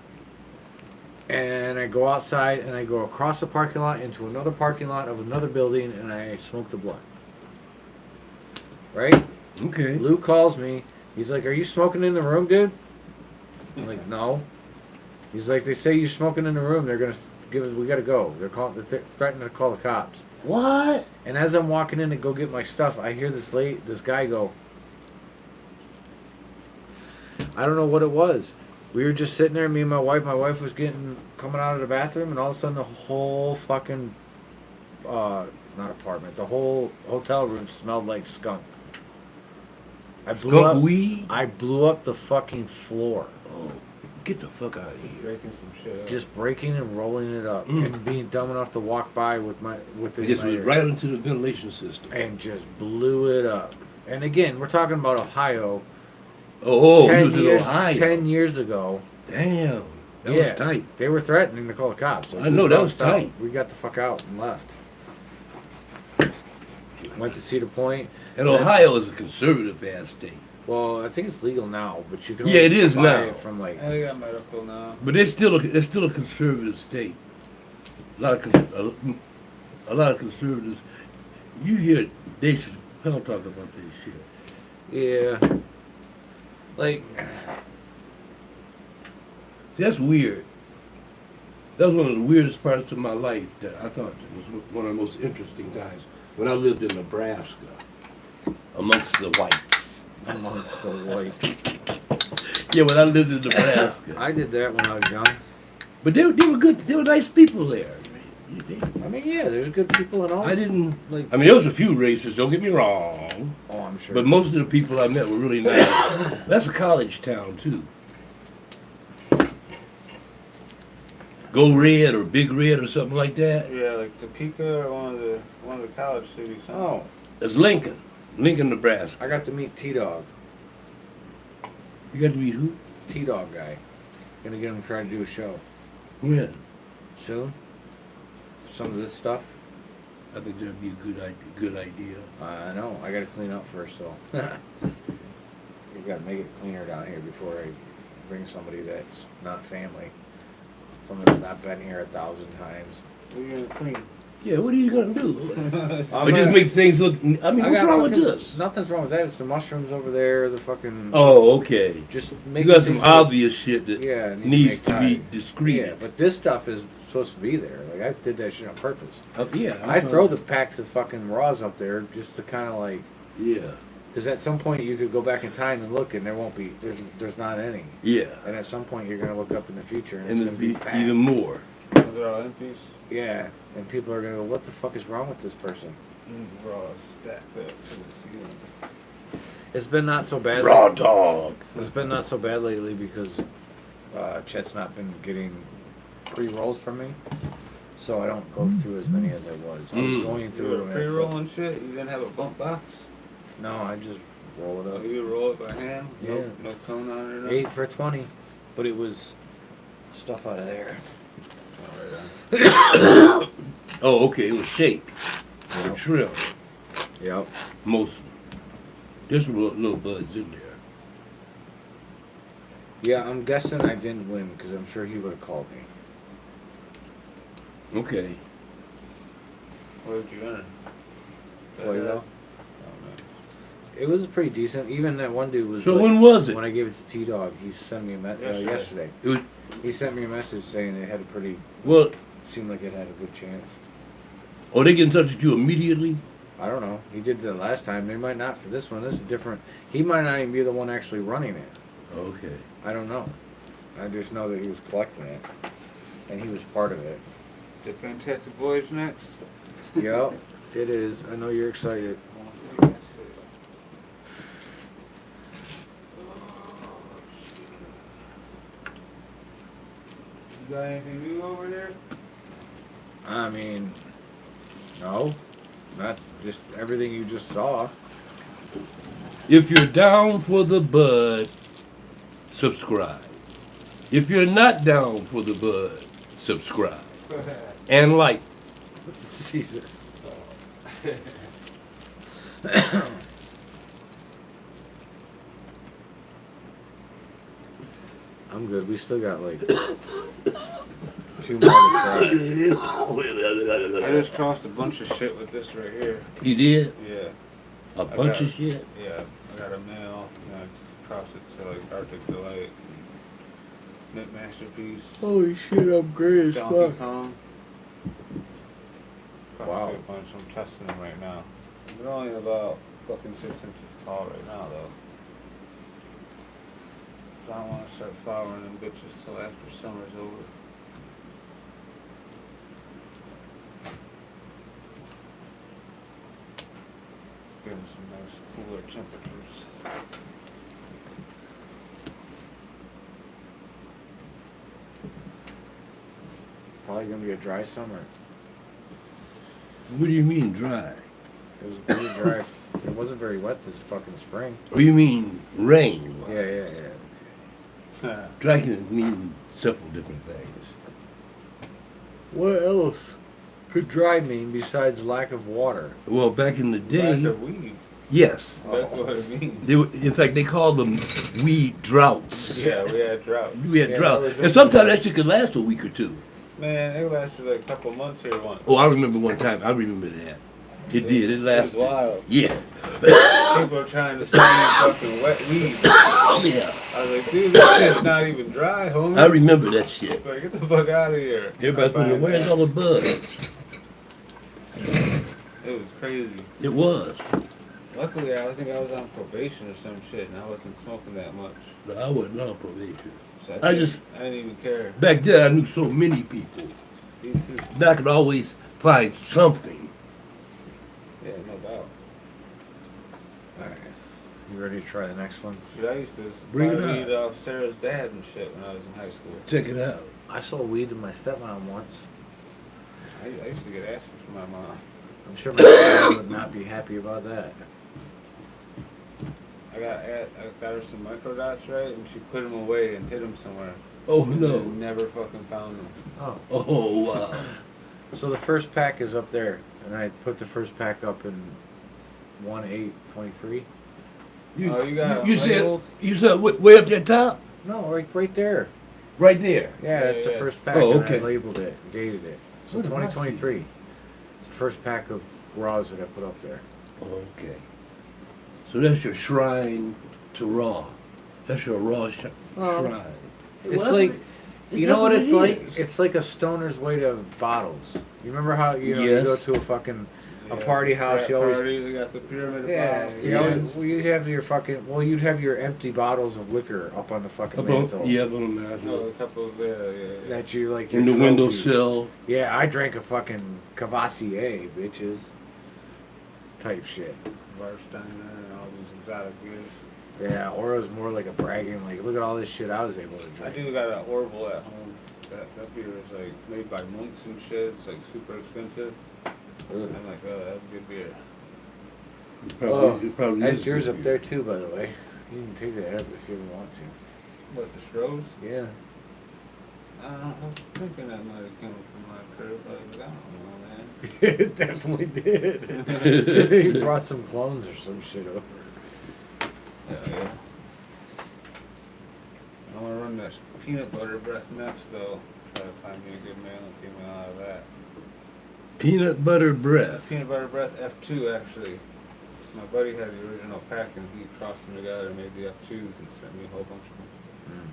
And I go outside and I go across the parking lot into another parking lot of another building and I smoke the blunt. Right?
Okay.
Lou calls me. He's like, "Are you smoking in the room, dude?" I'm like, "No." He's like, "They say you're smoking in the room. They're gonna give us. We gotta go. They're threatening to call the cops."
What?
And as I'm walking in to go get my stuff, I hear this guy go. I don't know what it was. We were just sitting there, me and my wife. My wife was coming out of the bathroom, and all of a sudden the whole fucking, not apartment, the whole hotel room smelled like skunk. I
Skunk weed?
I blew up the fucking floor.
Oh, get the fuck out of here.
Breaking some shit up.
Just breaking and rolling it up, and being dumb enough to walk by with
It
it
just
in my
went
ear.
right into the ventilation system.
And just blew it up. And again, we're talking about Ohio.
Oh,
10
you was in
years,
Ohio.
10 years ago.
Damn. That was tight.
They were threatening to call the cops. Like,
I know, that was
bounced out.
tight.
We got the fuck out and left. Went to Cedar Point.
And Ohio is a conservative ass state.
Well, I think it's legal now, but you can
Yeah, it is
buy
now.
it from like.
I got medical now.
But it's still a conservative state. A lot of conservatives. You hear Dave Chappelle talk about this shit.
Yeah. Like.
See, that's weird. That was one of the weirdest parts of my life that I thought was one of the most interesting times when I lived in Nebraska amongst the whites.
Amongst the whites.
Yeah, when I lived in Nebraska.
I did that when I was young.
But they were good. They were nice people there.
I mean, yeah, there's good people and all.
I didn't
like.
I mean, there was a few racists. Don't get me wrong.
Oh, I'm sure.
But most of the people I met were really nice. That's a college town too. Go Red or Big Red or something like that.
Yeah, like Topeka or one of the college cities.
Oh,
It's Lincoln, Nebraska.
I got to meet T-Dog.
You got to meet who?
T-Dog guy. Gonna get him to try to do a show
When?
soon. Some of this stuff.
I think that'd be a good idea.
I know. I gotta clean up first, so. You gotta make it cleaner down here before I bring somebody that's not family. Someone that's not been here 1,000 times.
What are you gonna clean?
Yeah, what are you gonna do?
I'm
It just
gonna-
makes things look. I mean,
I
what's
got
wrong with
fucking-
this?
Nothing's wrong with that. It's the mushrooms over there. The fucking.
Oh, okay.
Just
You
make
got some obvious shit that
Yeah, it
needs to
make
be
time.
discreet.
Yeah, but this stuff is supposed to be there. Like I did that shit on purpose.
Yeah,
I throw the packs of fucking raws up there just to kind of like,
Yeah,
because at some point you could go back in time and look, and there won't be. There's not any.
yeah,
And at some point you're gonna look up in the future, and,
and
it's
it'd
gonna
be
be packed.
even more.
Is it all empties?
Yeah, and people are gonna go, "What the fuck is wrong with this person?"
Raw stacked up to the ceiling.
It's been not so bad.
Raw dog.
It's been not so bad lately because Chet's not been getting pre-rolls from me, so I don't go through as many as I was. I was going
You
through
were
them.
pre-rolling shit? You didn't have a bump box?
No, I just roll it
Oh,
up.
you roll it by hand?
Yeah.
No cone on it or nothing?
8 for 20, but it was stuff out of there.
Oh, okay. It was shake.
Yep.
Shrimp.
Yep.
Most. There's some little buds in there.
Yeah, I'm guessing I didn't win because I'm sure he would have called me.
Okay.
What did you enter?
Playville. It was pretty decent. Even that one dude was.
So
like,
when was it?
When I gave it to T-Dog, he sent me a yesterday.
It was.
He sent me a message saying it had a pretty.
Well,
Seemed like it had a good chance.
oh, they get in touch with you immediately?
I don't know. He did that last time. They might not for this one. This is different. He might not even be the one actually running it.
Okay.
I don't know. I just know that he was collecting it, and he was part of it.
The Fantastic Voyage next?
Yep, it is. I know you're excited.
You got anything new over there?
I mean, no, not just everything you just saw.
If you're down for the bud, subscribe. If you're not down for the bud, subscribe. And like.
Jesus. I'm good. We still got like 2 more to try.
I just crossed a bunch of shit with this right here.
You did?
Yeah.
A bunch of shit?
Yeah. I got a mail, and I crossed it to like Arctic Delight. Knit Masterpiece.
Holy shit, I'm great as
Donkey Kong.
Wow.
Wow. A bunch. I'm testing them right now. They're only about fucking 6 inches tall right now, though. So I don't want to start flowering them bitches till after summer's over. Give them some nice cooler temperatures.
Probably gonna be a dry summer.
What do you mean dry?
It was pretty dry. It wasn't very wet this fucking spring.
Or you mean rain?
Yeah.
Dry can mean several different things.
What else could dry mean besides lack of water?
Well, back in the
Lack
day,
of weed.
yes.
That's what it means.
In fact, they called them weed droughts.
Yeah, we had droughts.
We had
Yeah,
drought.
that was
And sometimes that shit could last a week or two.
Man, it lasted like a couple months here once.
Oh, I remember one time. I remember that. It did. It
was
lasted.
wild.
Yeah.
People are trying to sell me fucking wet weed.
Yeah.
I was like, dude, this shit's not even dry, homie.
I remember that shit.
Like, get the fuck out of here.
Everybody's wondering, where's all the buds?
It was crazy.
It was.
Luckily, I think I was on probation or some shit, and I wasn't smoking that much.
No, I wasn't on probation.
So
I just-
I didn't even care.
Back then, I knew so many people
Me too.
that I could always find something.
Yeah, no doubt.
Alright. You ready to try the next one?
Dude, I used to
Bring it
buy
on.
weed off Sarah's dad and shit when I was in high school.
Check it out.
I sold weed to my stepmom once.
I used to get acid from my mom.
I'm sure my dad would not be happy about that.
I got her some microdots, right? And she put them away and hid them somewhere.
Oh,
And
no.
never fucking found them.
Oh.
Oh, wow.
So the first pack is up there, and I put the first pack up in 1/8/23.
Oh, you got
you
it
said,
labeled?
you said way up there top?
No, right there.
Right there.
Yeah, that's the
yeah.
first pack,
Oh,
and
okay.
I labeled it, dated it. So
Where did I see
2023. It's the first pack of raws that I put up there.
Okay. So that's your shrine to Raw. That's your Raw shrine.
It's
Well,
like,
that's
you know what
it
it's like?
is.
It's like a stoner's way to bottles. You remember how you
Yes.
go to a fucking a
Yeah,
party house?
frat
You always
parties, you got the pyramid of
yeah.
bottles.
You always, well, you'd have your fucking you'd have your empty bottles of liquor up on the fucking mantle.
Yeah, up on the
No,
mantle.
a couple of, yeah.
That you like
In the
your trophies.
windowsill.
Yeah, I drank a fucking Cavassier, bitches. Type shit.
Varsteiner and all these exotic beers.
Yeah, or it was more like a bragging, like, look at all this shit I was able to
I
drink.
do got an Orville at home. That beer is like made by monks and shit. It's like super expensive. I'm like, oh, that's good beer.
It probably
That's
is
yours
good
up
beer.
there too, by the way. You can take that up if you ever want to.
What, the Strohs?
Yeah.
I was thinking that might have come from my crib, but I don't know, man.
It definitely did. He brought some clones or some shit over.
Yeah. I want to run this peanut butter breath next, though. Try to find me a good male and female out of that.
Peanut butter
That's
breath.
peanut butter breath F2, actually. So my buddy had the original pack, and he crossed them together and made the F2s and sent me a whole bunch of them.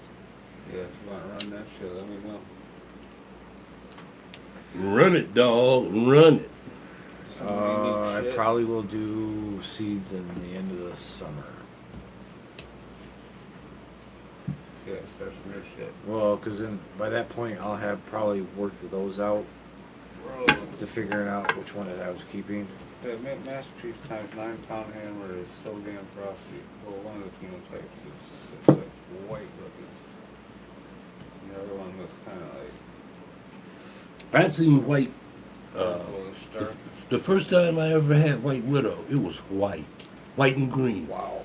Yeah, if you want to run that shit, let me know.
Run it, dog. Run it.
Some unique
I
shit.
probably will do seeds in the end of the summer.
Yeah, start some new shit.
Well, because then by that point I'll have probably worked those out
Bro,
to figuring out which one that I was keeping.
the Massachusetts times 9-pound hammer is so damn frosty. Well, one of the phenotypes is it's like white looking. And the other one looks kind of like
I seen white.
purplish
The,
dark.
the first time I ever had White Widow, it was white. White and green.
Wow.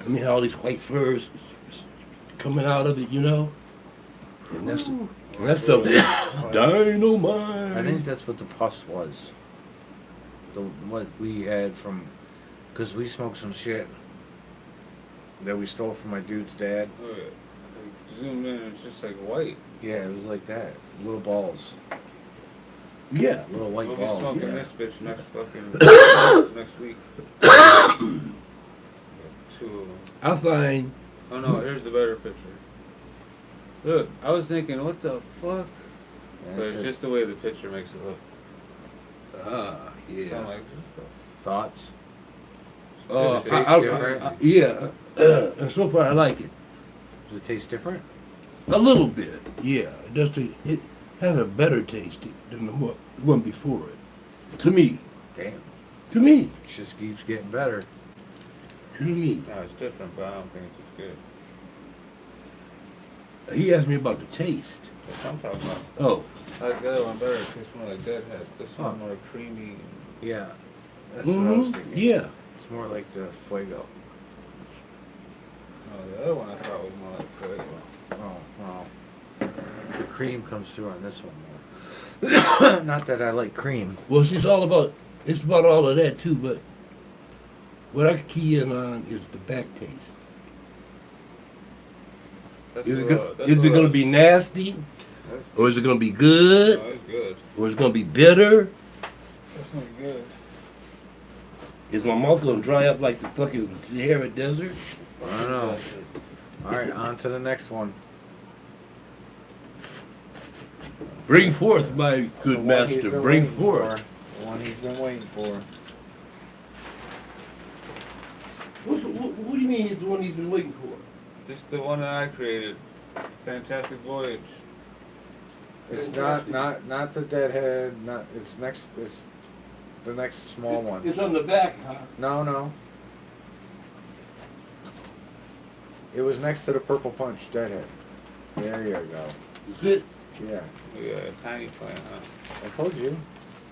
I mean, all these white furs coming out of it, you know? And that's the dynamite.
I think that's what the puffs was. What we had from, because we smoked some shit that we stole from my dude's dad.
Oh, yeah. Like, zoom in, it's just like white.
Yeah, it was like that. Little balls.
Yeah.
Little white
We'll be
balls.
smoking
Yeah.
this bitch next fucking next week. Got 2 of them.
I find
Oh no, here's the better picture. Look, I was thinking, what the fuck? But it's just the way the picture makes it look. It's
yeah.
not like,
Thoughts?
oh,
Does it taste different?
yeah. And so far, I like it.
Does it taste different?
A little bit, yeah. It does. It has a better taste than the one before it. To me.
Damn.
To me.
It just keeps getting better.
To me.
no, it's different, but I don't think it's as good.
He asked me about the taste.
That's what I'm talking about.
Oh.
I like the other one better. It tastes more like Deadhead. This
Huh.
one more creamy.
Yeah. That's what I was
Mhm.
thinking.
Yeah.
It's more like the Fuego.
No, the other one I thought was more like Fuego.
Oh, well. cream comes through on this one more. Not that I like cream.
Well, it's about all of that too, but what I key in on is the back taste.
That's
Is it,
what- that's
is it
what
gonna
I-
be nasty?
that's-
Or is it gonna be good?
No, it's good.
Or is it gonna be bitter?
That's not good.
Is my mouth gonna dry up like the fucking Sahara Desert?
I don't know. Alright, on to the next one.
Bring forth, my
The
good
one he's
master,
been
bring
waiting
forth.
for. The one he's been waiting for.
What do you mean it's the one he's been waiting for?
This is the one that I created. Fantastic Voyage.
It's not the Deadhead, it's the next small one.
It's on the back, huh?
No. It was next to the Purple Punch Deadhead. There you go.
Is it?
Yeah.
Yeah, tiny plant, huh?
I told you.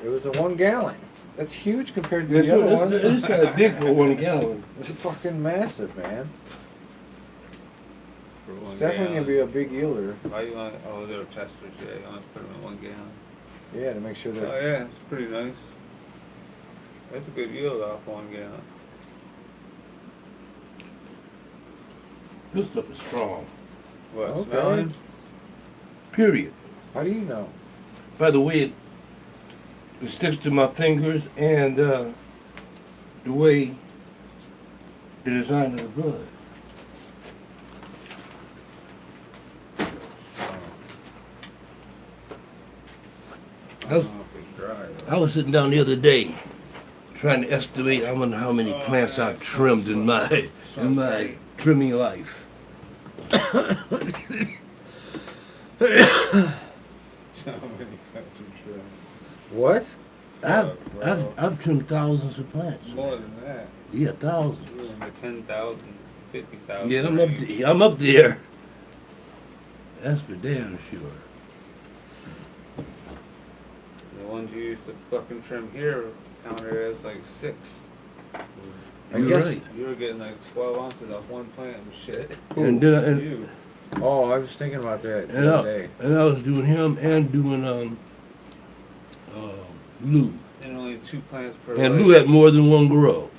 It was a 1 gallon. That's huge compared to the other ones.
It's kind of big for 1 gallon.
It's fucking massive, man.
For
It's
1
definitely
gallon.
gonna be a big yielder.
Why you want? Oh, they're testers. Yeah, you want to put them in 1 gallon.
Yeah, to make sure
Oh
that.
yeah, it's pretty nice. That's a good yield off 1 gallon.
This stuff is strong.
What?
Okay.
Smelling?
Period.
How do you know?
By the way, it sticks to my fingers and the way the design of the blood.
I don't know if it's dry. Though.
I was sitting down the other day trying to estimate how many plants I've trimmed in my trimming life.
So many cups of trim.
What?
I've trimmed thousands of plants.
More than that.
Yeah, thousands.
You're in the 10,000, 50,000.
Yeah,
range.
I'm up there. That's for damn sure.
The ones you used to fucking trim here counted as like 6.
I
You're
guess-
right.
You were getting like 12 ounces off 1 plant and shit.
And then and,
You.
Oh, I was thinking about that
and,
the
I,
other day.
and I was doing him and doing Lou.
And only 2 plants per
And
light.
Lou had more than one grow.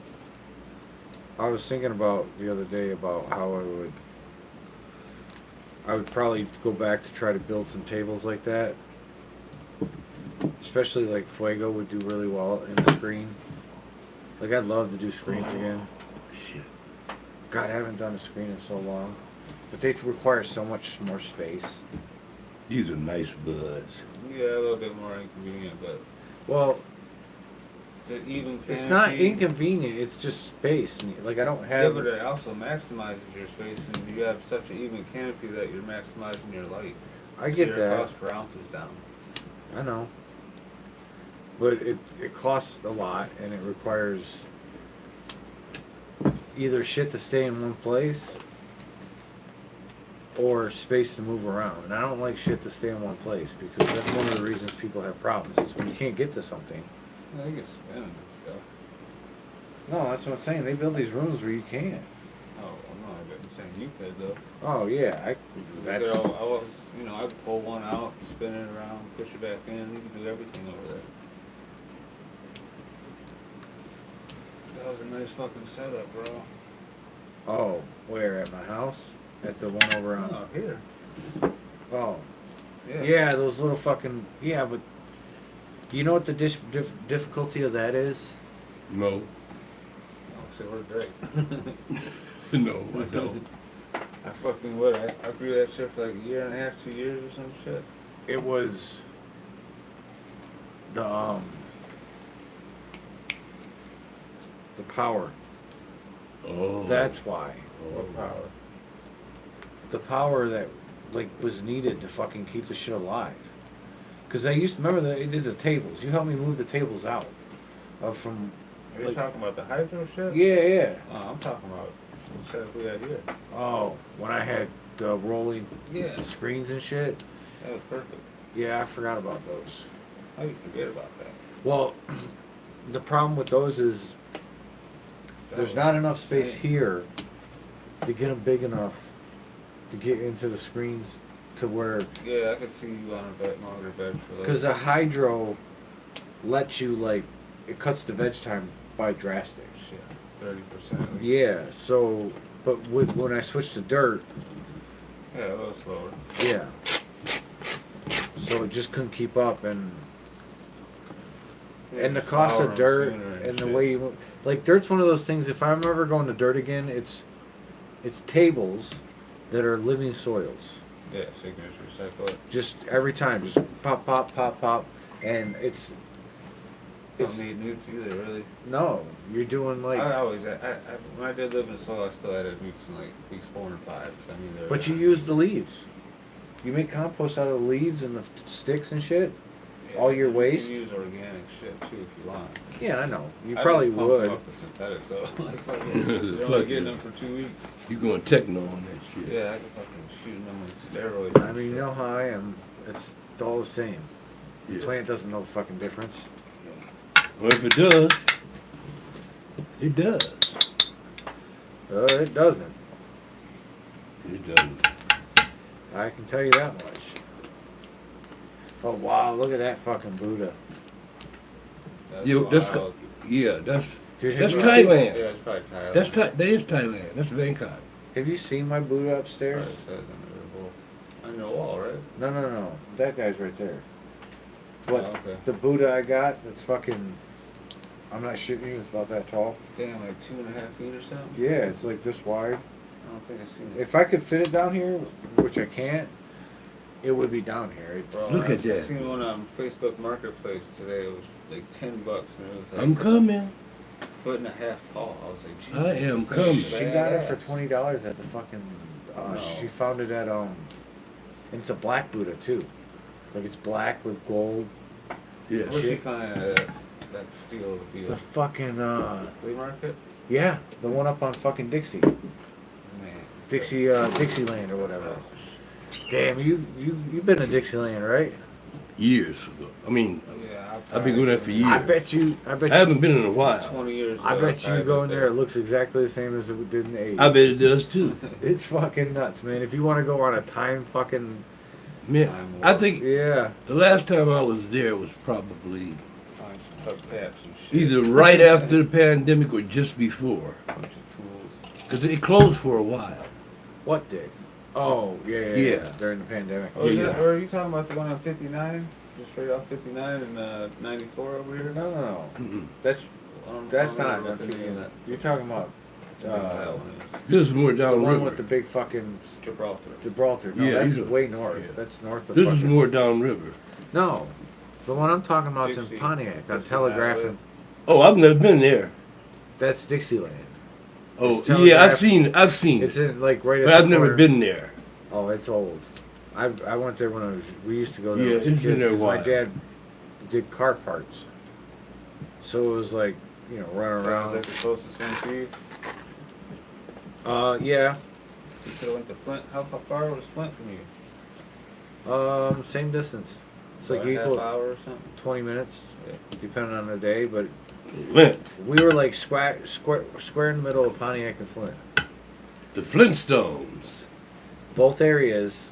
I was thinking about the other day about how I would probably go back to try to build some tables like that. Especially like Fuego would do really well in the screen. Like I'd love to do screens again.
Shit.
God, I haven't done a screen in so long. But they require so much more space.
These are nice buds.
Yeah, a little bit more inconvenient, but
Well,
the even
it's not
canopy-
inconvenient, it's just space. Like I don't
Yeah,
have
but it also maximizes your space, and you have such an even canopy that you're maximizing your light.
I get
So your
that.
cost per ounce is down.
I know. But it costs a lot and it requires either shit to stay in one place or space to move around. And I don't like shit to stay in one place because that's one of the reasons people have problems is when you can't get to something.
I think it's spinning and stuff.
No, that's what I'm saying. They build these rooms where you can't.
Oh, I'm not saying you could though.
Oh yeah, that's
I was, I'd pull one out, spin it around, push it back in. You can do everything over there. That was a nice fucking setup, bro.
oh, where at my house? At the one over on
Oh, here.
oh.
Yeah.
Yeah, those little fucking but you know what the difficulty of that is?
No.
Oh, shit, we're great.
No, I don't.
I fucking would. I grew that shit for like a year and a half, 2 years or some shit.
It was the power.
Oh.
That's why.
What power?
The power that like was needed to fucking keep the shit alive. Cause I used to remember that they did the tables. You helped me move the tables out from.
Are you
Like-
talking about the hydro shit?
Yeah.
Oh, I'm talking about the setup we had here.
Oh, when I had rolling
Yeah.
screens and shit.
That was perfect.
Yeah, I forgot about those.
How you forget about that?
Well, the problem with those is there's not enough space here to get them big enough to get into the screens to where,
Yeah, I could see you on a bed, longer bed for
because the hydro lets you like, it cuts the veg time by drastic.
shit, 30%.
Yeah, so, but when I switched to dirt,
Yeah, a little slower.
yeah. So it just couldn't keep up, and
Yeah,
the
just
cost
flower
of
'em
dirt
sooner
and the
shit.
way you like dirt's one of those things. If I'm ever going to dirt again, it's tables that are living soils.
Yeah, so you can just recycle it.
Just every time, just pop, pop, pop, pop, and it's
Don't need newts either, really.
no, you're doing like,
I always, when I did live in soil, I still added newts in like weeks 4 and 5. I mean, they're,
but you use the leaves. You make compost out of the leaves and the sticks and shit.
yeah,
all your
you
waste?
can use organic shit too if you want.
Yeah, I know. You
I
probably
just pumped
would.
them up to synthetic, so like, fucking, you're only getting them for 2 weeks.
You going techno on that shit.
Yeah, I could fucking shoot them with steroids.
I mean, you know how I am. It's all the same. The
Yeah.
plant doesn't know the fucking difference.
Well, if it does, it does.
It doesn't.
It doesn't.
I can tell you that much. Oh wow, look at that fucking Buddha.
That's
wild.
yeah, that's
Dude,
That's
have you
Thailand.
seen-
Yeah, it's probably Thailand.
that is Thailand. That's Bangkok.
Have you seen my Buddha upstairs?
Probably says on your wall, right?
No. That guy's right there. What?
Oh, okay.
The Buddha I got, that's fucking, I'm not shitting you, it's about that tall.
Damn, like 2.5 feet or something?
Yeah, it's like this wide.
I don't think I've seen it.
If I could fit it down here, which I can't, it would be down here.
Bro,
Look at
I
that.
seen one on Facebook Marketplace today. It was like $10, and it was like
I'm coming.
1.5 tall. I was like, Jesus,
I am
this thing's
coming.
She got it for
badass.
$20 at the fucking.
No.
She found it at and it's a black Buddha too. Like it's black with gold.
Yeah.
Where's she
shit.
find that steel to be
The
a
fucking
flea market?
yeah, the one up on fucking Dixie,
Man.
Dixieland or whatever. Damn, you've been to Dixieland, right?
Years ago. I mean,
Yeah,
I've been going there for years.
I bet you.
I haven't been in a while.
20 years
I
ago,
bet you
I've
go
been
in there. It looks exactly the same as it did in the 80s.
I bet it does too.
It's fucking nuts, man. If you want to go on a time fucking
Man, I think
yeah.
the last time I was there was probably
Find some hubcaps and shit.
either right after the pandemic or just before.
Bunch of tools.
Because it closed for a while.
What did? Oh yeah.
Yeah.
During the pandemic.
Oh, is
Yeah.
that, or are you talking about the one on 59? Just straight off 59 and 94 over here?
No.
Mm-mm.
That's
I don't
that's
remember
not.
what the name of that.
You're talking about
that one is.
This is more
the
downriver.
one with the big fucking
Gibraltar.
Gibraltar. No,
Yeah,
that's
these are-
way north.
yeah.
That's north of.
This is
fucking-
more downriver.
No, the one I'm talking about is in
Dixie.
Pontiac on
Dixie
Telegraph,
Highway.
and
Oh, I've never been there.
that's Dixieland.
Oh,
It's
yeah,
Telegraph.
I've seen
It's
it.
in like right.
But
at
I've
the
never
corner.
been there.
Oh, it's old. I went there when we used to go there.
Yeah,
when I was a
it's been
kid,
there a
'cause my
while.
dad did car parts, so it was like running
Is
around.
that the closest one to you?
Yeah.
You could have went to Flint. How far was Flint from you?
Same distance. It's like
About a half
equal
hour or something?
20 minutes,
Yeah.
depending on the day. But
Flint.
we were like square in the middle of Pontiac and Flint.
The Flintstones.
Both areas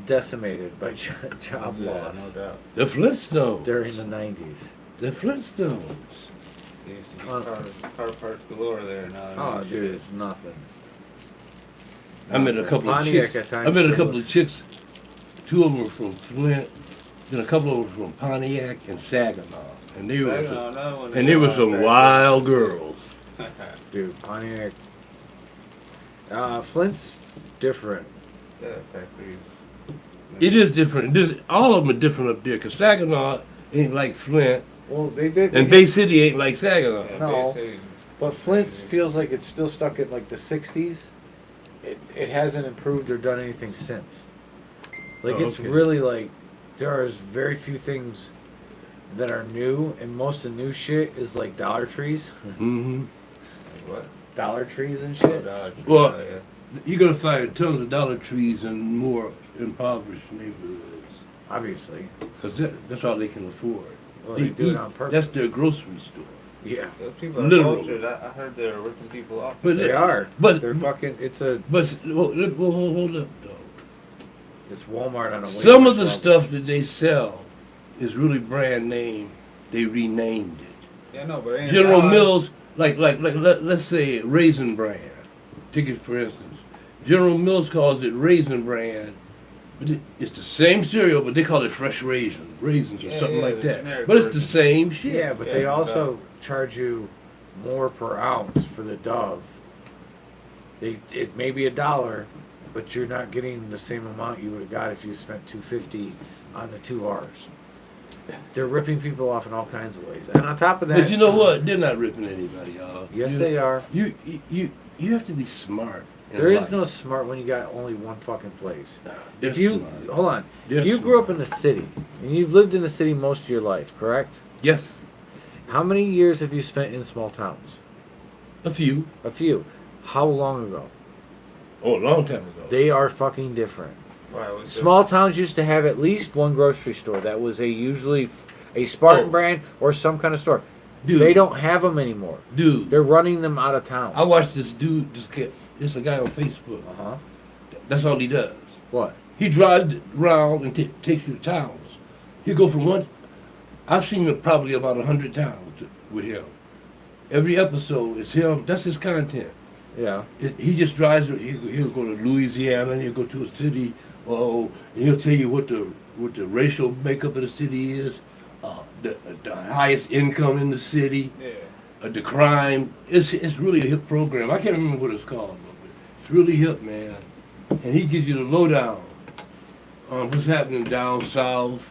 decimated by job
Yeah,
loss
no doubt.
The Flintstones.
during the 90s.
The Flintstones.
They used to be
Uh,
car parts galore there. Now
Oh,
shit.
dude, it's nothing.
I met a couple of
Pontiac
chicks.
at
I met a
times
couple of chicks. Two of them were from Flint, then a couple of them were from Pontiac and Saginaw, and they were some wild girls.
Dude, Pontiac. Flint's different.
Yeah, factories.
It is different. All of them are different up there, 'cause Saginaw ain't like Flint,
Well, they did.
and Bay City ain't like Saginaw.
Yeah,
No.
Bay City.
But Flint feels like it's still stuck in like the 60s. It hasn't improved or done anything since. Like
Oh,
it's
okay.
really like there is very few things that are new, and most of the new shit is like Dollar Trees,
Mm-hmm.
Like what?
Dollar Trees and
Oh,
shit.
Dollar Tree,
Well-
yeah.
You're gonna find tons of Dollar Trees in more impoverished neighborhoods,
Obviously,
'cause that's all they can afford.
well, they do it on purpose.
That's their grocery store.
Yeah,
Those people are
Literally.
cultured. I heard they're ripping people off.
But
they are.
But
They're fucking. It's a.
But hold up, though.
It's Walmart on a
Some of the
level.
stuff that they sell is really brand name. They renamed it.
Yeah, no, but it ain't
General
odd.
Mills, let's say Raisin Bran. Take it for instance. General Mills calls it Raisin Bran, but it's the same cereal, but they call it Fresh Raisins or
Yeah,
something
yeah,
like
the
that.
generic
But it's the
version.
same shit.
Yeah, but
Yeah,
they
no
also
doubt.
charge you more per ounce for the Dove. It may be $1, but you're not getting the same amount you would have got if you spent $2.50 on the 2 R's. They're ripping people off in all kinds of ways, and on top of that,
But you know what? They're not ripping anybody off.
Yes,
You-
they are.
You have to be smart. in
There is
life.
no smart when you got only one fucking place.
They're
If you
smart.
hold on,
They're
you grew
smart.
up in the city, and you've lived in the city most of your life, correct?
Yes,
How many years have you spent in small towns?
a few.
A few. How long ago?
Oh, a long time ago.
They are fucking different.
Why, what's
Small towns used to have at least one grocery store that was usually a Spartan
Oh.
brand or some kind of store.
Dude,
They don't have them anymore.
dude.
They're running them out of town.
I watched this dude. It's a guy on Facebook.
Uh huh.
That's all he does.
What?
He drives around and takes you to towns. He go from one. I've seen him probably about 100 towns with him. Every episode is him. That's his content.
Yeah.
He just drives. He'll go to Louisiana. He'll go to a city. Oh, and he'll tell you what the racial makeup of the city is. The highest income in the city.
Yeah.
The crime. It's really a hip program. I can't remember what it's called, but it's really hip, man. And he gives you the lowdown on what's happening down south.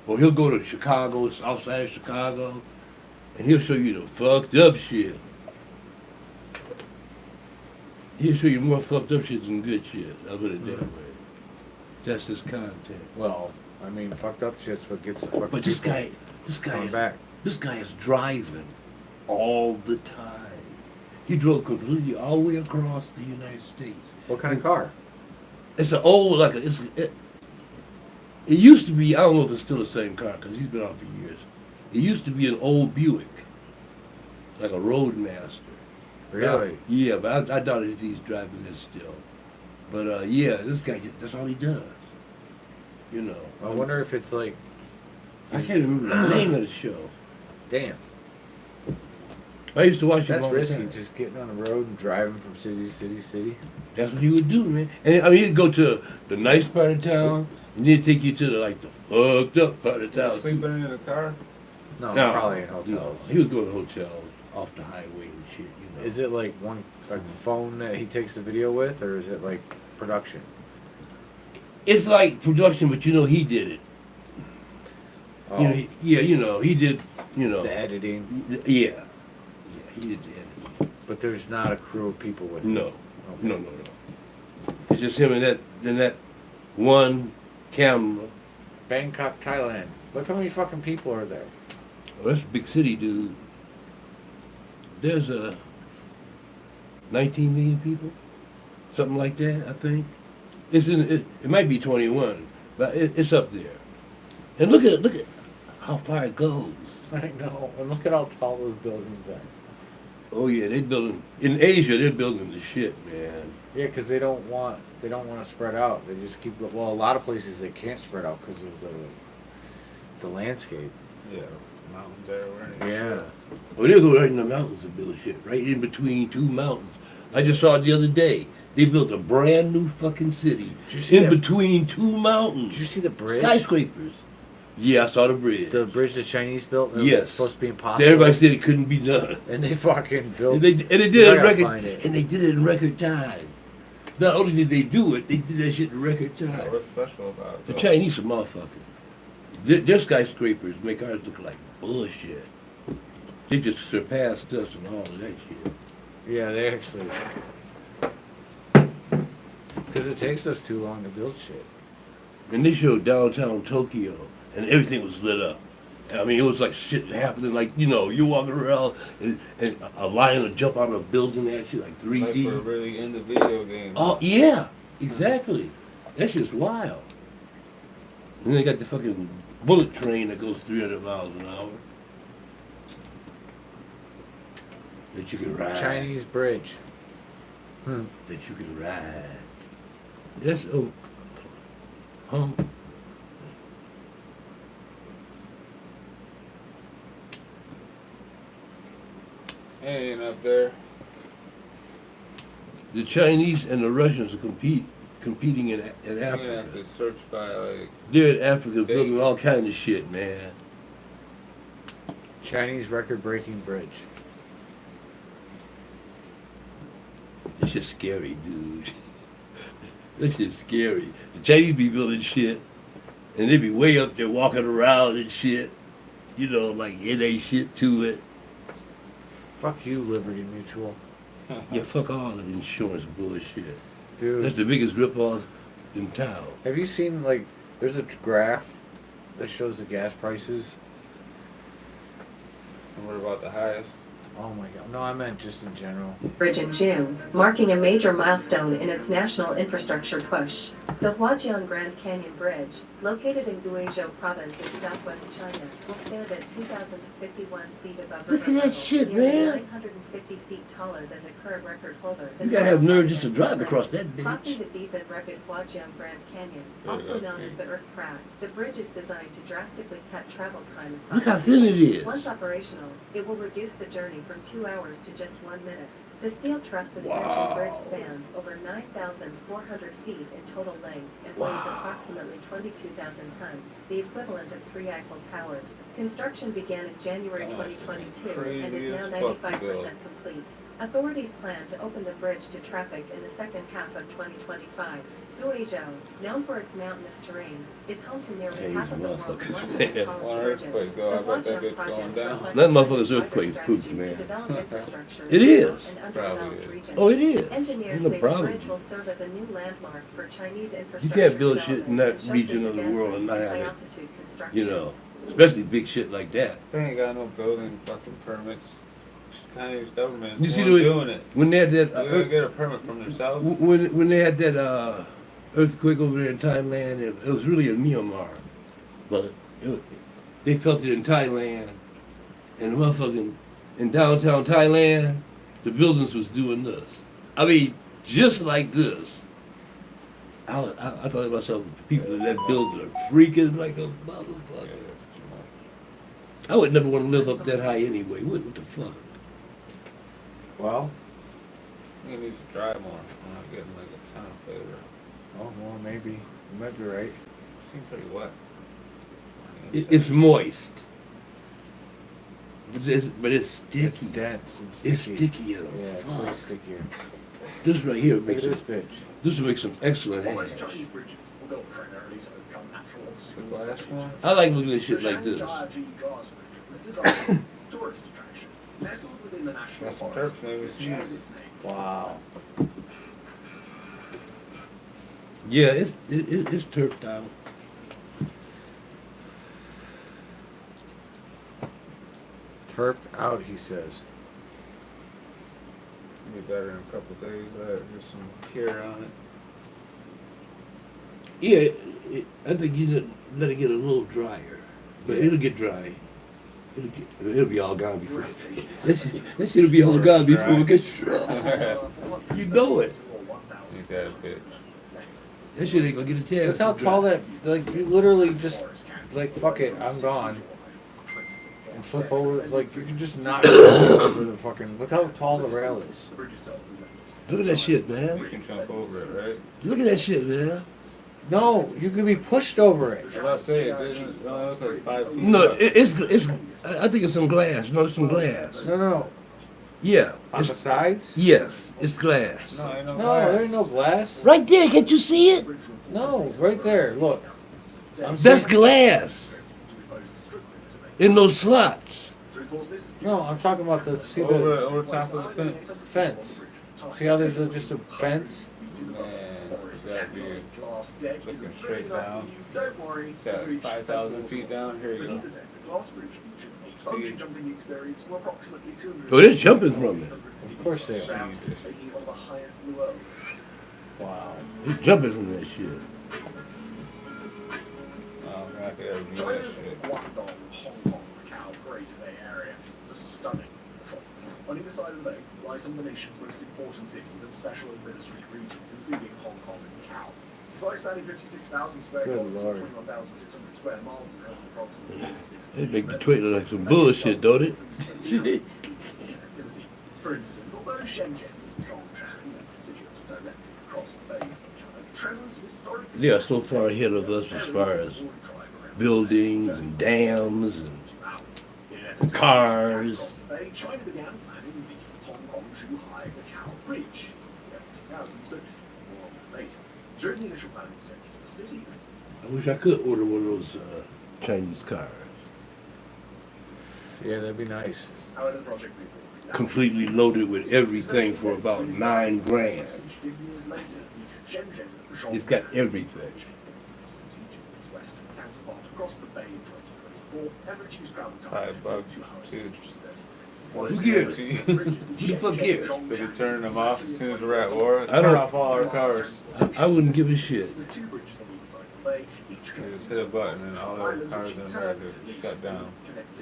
Or he'll go to Chicago, it's outside of Chicago, and he'll show you the fucked up shit. He'll show you more fucked up shit than good shit. I'll put it that way. That's his content.
Well, I mean, fucked up shit's what gets the fucking
But this
people
guy,
coming back.
this guy is driving all the time. He drove completely all the way across the United States.
What kind of car?
It's an old, it used to be, I don't know if it's still the same car, because he's been on for years. It used to be an old Buick, like a Roadmaster.
Really?
Yeah, but I doubt if he's driving this still. But yeah, this guy, that's all he does. You know.
I wonder if it's like,
I can't remember the name of the show.
damn,
I used to watch it
that's
all the
risky.
time.
Just getting on the road and driving from city to city to city.
That's what he would do, man. And I mean, he'd go to the nice part of town, and then take you to the fucked up part of town.
Sleeping in the car?
No,
No,
probably in
no,
hotels.
he was going to hotels off the highway and shit. You know.
Is it like one phone that he takes the video with, or is it like production?
It's like production, but you know he did it.
Oh,
You know, he did. You know,
the editing,
yeah, he did the editing.
but there's not a crew of people with him.
No,
Okay.
no. It's just him and that one camera.
Bangkok, Thailand. Look how many fucking people are there.
Oh, that's a big city, dude. There's 19 million people, something like that. I think it might be 21, but it's up there. And look at how far it goes.
I know. And look at how tall those buildings are.
Oh yeah, they building in Asia. They're building the shit, man.
Yeah, because they don't want to spread out. They just keep. Well, a lot of places they can't spread out because of the landscape.
Yeah. Mountains everywhere. and
Yeah.
shit.
Oh, they'll go right in the mountains and build shit, right in between two mountains. I just saw it the other day. They built a brand new fucking city
Did you see
in
that?
between two mountains.
Did you see the bridge?
Skyscrapers. Yeah, I saw the bridge.
The bridge the Chinese built. And it
Yes.
was supposed to be impossible.
Everybody said it couldn't be done.
And they fucking built.
And they did it
I
in
gotta
record.
find it.
And they did it in record time. Not only did they do it, they did that shit in record
Yeah,
time.
what's special about it?
The
though?
Chinese are motherfuckers. Their skyscrapers make ours look like bullshit. They just surpassed us and all of that shit.
Yeah, they actually. Because it takes us too long to build shit.
And they showed downtown Tokyo, and everything was lit up. I mean, it was like shit happening, like, you know, you're walking around, and a lion would jump out of a building, that shit, like 3D.
Like we're really into video games.
Oh, yeah, exactly. That shit's wild. And they got the fucking bullet train that goes 300 miles an hour. That you can ride.
Chinese bridge.
That you can ride. That's, oh, Huh?
Ain't up there.
The Chinese and the Russians are competing in
You're gonna have
Africa.
to search by like.
They're in Africa building all kinds of shit, man.
Chinese record-breaking bridge.
It's just scary, dude. This shit's scary. The Chinese be building shit, and they be way up there walking around and shit. You know, like it ain't shit to it.
Fuck you, Liberty Mutual.
Yeah, fuck all that insurance bullshit.
Dude,
That's the biggest ripoff in town.
have you seen, like, there's a graph that shows the gas prices?
And what about the highest?
Oh my god. No, I meant just in general.
Bridge in June, marking a major milestone in its national infrastructure push. The Huajiang Grand Canyon Bridge, located in Guizhou Province in southwest China, will stand at 2,051 feet above
Look at
river
that
level,
shit,
nearly
man.
950 feet taller than the current record holder.
You gotta have nerve just to drive across that bitch.
Crossing the deep and rugged Huajiang Grand Canyon, also known as the Earth Crack, the bridge is designed to drastically cut travel time across
Look how
the
thin it
region.
is.
Once operational, it will reduce the journey from 2 hours to just 1 minute. The steel truss suspension
Wow.
bridge spans over 9,400 feet in total length and weighs approximately 22,000 tons, the equivalent of 3 Eiffel Towers. Construction began in January 2022 and is now 95% complete. Authorities plan to open the bridge to traffic in the second half of 2025. Guizhou, known for its mountainous terrain, is home to nearly
Hey,
half of the
these
world's
motherfuckers,
100 tallest
One earthquake,
bridges.
though. I
The
bet that
Huajiang
bitch
project
going down.
reflects
That motherfucker's
China's
earthquake's
wider
pooped,
strategy
man.
to develop infrastructure
It
in
is.
remote and underdeveloped
Probably is.
regions.
Oh, it is.
Engineers
Ain't no
say the
problem.
bridge will serve as a new landmark for Chinese
You
infrastructure
can't build shit in
development
that
and showcase
region of the world and
advancements
not
in
have it,
high-altitude construction.
you know, especially big shit like that.
They ain't got no building fucking permits. Chinese government
You see
won't
the-
doing it.
When they had that,
They're gonna get a permit from themselves.
when they had that earthquake over there in Thailand, it was really in Myanmar, but they felt it in Thailand, and motherfucking in downtown Thailand, the buildings was doing this. I mean, just like this. I thought to myself, people in that building are freaking like a
Yeah,
motherfucker.
that's too much.
I would never want to live up that high anyway. What the fuck?
Well,
He needs to dry more. I'm not getting like a ton of flavor.
oh, well, maybe. You might be right.
Seems pretty wet.
It's moist. But it's sticky.
It's dense and sticky.
It's sticky as
Yeah, it's
fuck.
way stickier.
This right here
Look at
makes
this
it.
bitch.
This will make some excellent
While most
hash.
Chinese bridges were built primarily to overcome natural obstacles
The
like
last one?
regions,
I like looking at
the
shit like this.
Shangji Glass Bridge was designed as a tourist attraction. Nestled within the national
That's some
forest,
Terps, maybe.
it shares its name.
Wow.
Yeah, it's turped out.
Terped out, he says.
Be better in a couple days. Let it get some cure on it.
Yeah, I think you let it get a little drier, but it'll get dry. It'll be all gone before. That shit'll be all gone before it gets dry. You know it.
Ain't that a bitch?
That shit ain't gonna get a chance.
Look how
to
tall
dry.
that, like, you literally just, like, fuck it, I'm gone. And flip over, like, you can just knock over the fucking, look how tall the rail is.
Look at that shit,
You
man.
can jump over it, right?
Look at that shit, man.
No, you can be pushed over it.
What I say, it didn't look like 5 feet.
No,
up.
it's. I think it's some glass. No, it's some glass.
No.
Yeah.
On the sides?
Yes, it's glass.
No, ain't no
No,
glass.
there ain't no glass.
Right there, can't you see it?
No, right there, look.
That's glass in those slots.
No, I'm talking about the, see
Over
the
top of the fence.
fence. See how there's just a fence?
Man, that'd be looking straight down.
Don't worry,
Got 5,000 feet down. Here you
Beneath
go.
the deck, the glass bridge features a bungee jumping experience for approximately 200.
Oh, they're jumping from it.
Of course they are.
Making it one of the highest in the world.
Wow.
He's jumping from that shit.
Oh, man, I could ever do that
China's
shit.
Guangdong, Hong Kong, Macau, Greater Bay Area is a stunning metropolis. On either side of the bay lie some of the nation's most important cities and special administrative regions, including Hong Kong and Macau. Despite spanning 56,000 square
Good
kilometers and
Lord.
21,600 square miles and has approximately 86
They
million
make Detroit look like some
residents,
bullshit, don't it?
activity. For instance, although Shenzhen and Zhongshan are situated directly across the bay from each other, travelers historically
They are so far ahead of us as far as buildings and dams and cars.
Across the bay, China began planning the Hong Kong-Zhuhai-Macau Bridge in the early 2000s, but more on that later. During the initial planning stages, the city of
I wish I could order one of those Chinese cars.
Yeah, that'd be nice.
However, the project moved forward.
Completely loaded with everything for about $9 grand.
Years later, the Shenzhen
It's got everything.
its western counterpart across the bay in 2024 and reduced travel time
$5
from 2 hours
too.
to just 30 minutes.
Who
cares?
Who
the fuck cares?
Did we turn them off as soon as we're at war?
I don't-
Turn off all our cars.
I wouldn't give a shit.
The two bridges on either side of the bay, each
They just hit a button and all the cars in America shut down.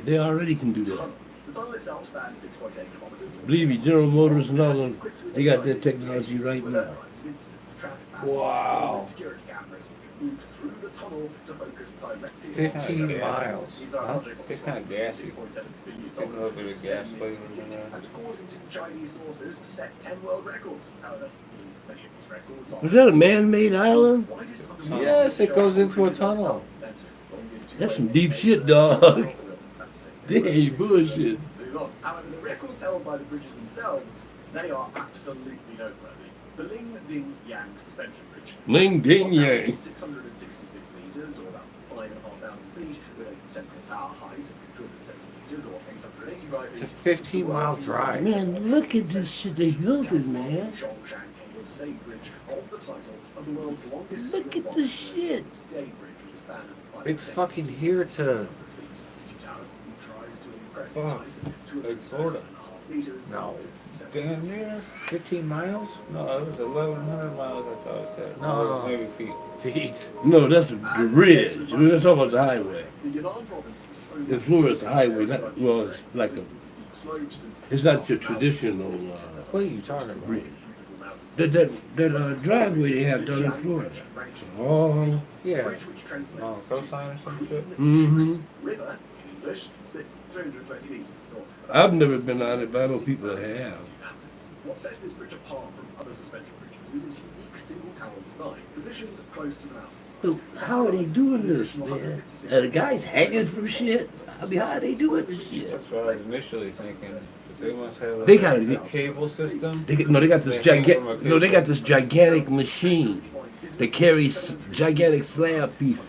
They already can do that.
The tunnel itself spans 6.8 kilometers.
Believe me, General Motors and all them, they got that technology right now.
Wow.
15 miles.
Huh? It's kind of gassy. Don't know if there's gas flavors in there.
And according to Chinese sources, set 10 world records. However, many of these records are
Was that a man-made island?
Yes, it goes into a tunnel.
That's some deep shit, dog. They ain't bullshit.
Move on. However, the records held by the bridges themselves, they are absolutely noteworthy. The Ling Ding Yang suspension bridge.
Ling Ding Yang.
666 meters, or about 5,500 feet, with a central tower height of 270 meters, or 885 feet.
It's a 15-mile drive.
Man, look at this shit they built it, man.
Zhongshan Cable Stayed Bridge holds the title of the world's longest
Look at this shit.
stayed bridge with a span of
It's fucking here to.
200 feet. These two towers each rise to an impressive
Fuck.
height of
Like Florida.
2.5 meters.
No.
Damn near.
15 miles?
No, it was 1,100 miles. I thought it said.
No, no.
Maybe feet.
Feet.
No, that's the bridge. We're talking about the highway.
The Yunnan province is
In Florida, it's a highway, not, well, it's like a,
steep slopes and
it's not your traditional
What are you talking about?
bridge. That driveway they have down in Florida. Long.
Yeah.
bridge which translates
Oh,
to
coastline or some shit?
Juice River in English sits 320 meters. Or
I've never been on it, but I know people that have.
What sets this bridge apart from other suspension bridges is its unique single tower design, positioned close to the mountainside.
So how are they doing this, man? Are the guys hanging from shit? I mean, how are they doing this shit?
That's what I was initially thinking. But they must have
They gotta
a
get-
cable system.
They got this gigantic. No, they got this gigantic machine that carries gigantic slab pieces,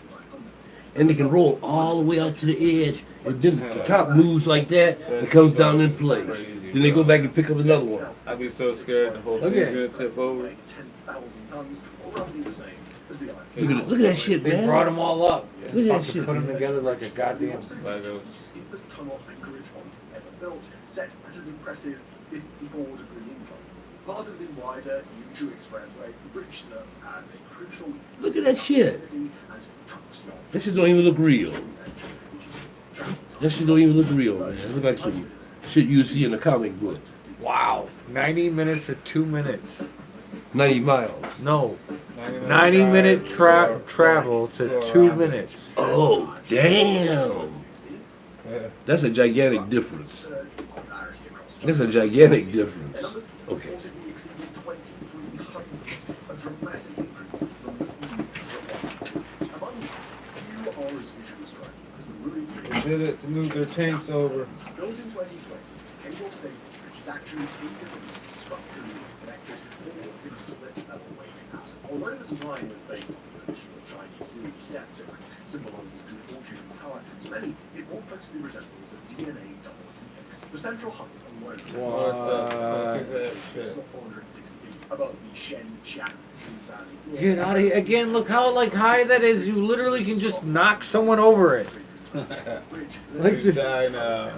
and they can roll all the way out to the edge. And then the top moves like that and comes down in place. Then they go back and pick up another one.
I'd be so scared the whole thing's
Okay.
gonna tip over.
10,000 tons, or roughly the same as the iron.
Look at that shit,
They
man.
brought them all up.
Look at that
Fucking
shit.
put them together like a goddamn.
Also features
Lego.
the steepest tunnel anchorage point ever built, set at an impressive 54-degree incline. Part of the wider Yuzhou Expressway, the bridge serves as a crucial
Look at that shit.
city and junction.
That shit don't even look real. That shit don't even look real, man. It look like some shit you would see in a comic book.
Wow. 90 minutes to 2 minutes.
90 miles.
No. 90-minute travel to 2 minutes.
Oh, damn.
Yeah.
That's a gigantic difference. That's a gigantic difference. Okay.
A dramatic increase from the among these, few are as visually striking as the ruined bridge.
They did it to move their tanks over.
Built in 2020, this cable stayed bridge is actually 3 different bridges structurally interconnected, all in a split level waving pattern. Although the design was based on the traditional Chinese rule scepter and symbolizes good fortune and power, to many it more closely resembles a DNA double helix. The central hub alone
What the fuck is that
is
shit?
460 feet above the Shenjiang Valley floor.
Get out of here. Again, look how like high that is. You literally can just knock someone over it. Like
You
this.
die now.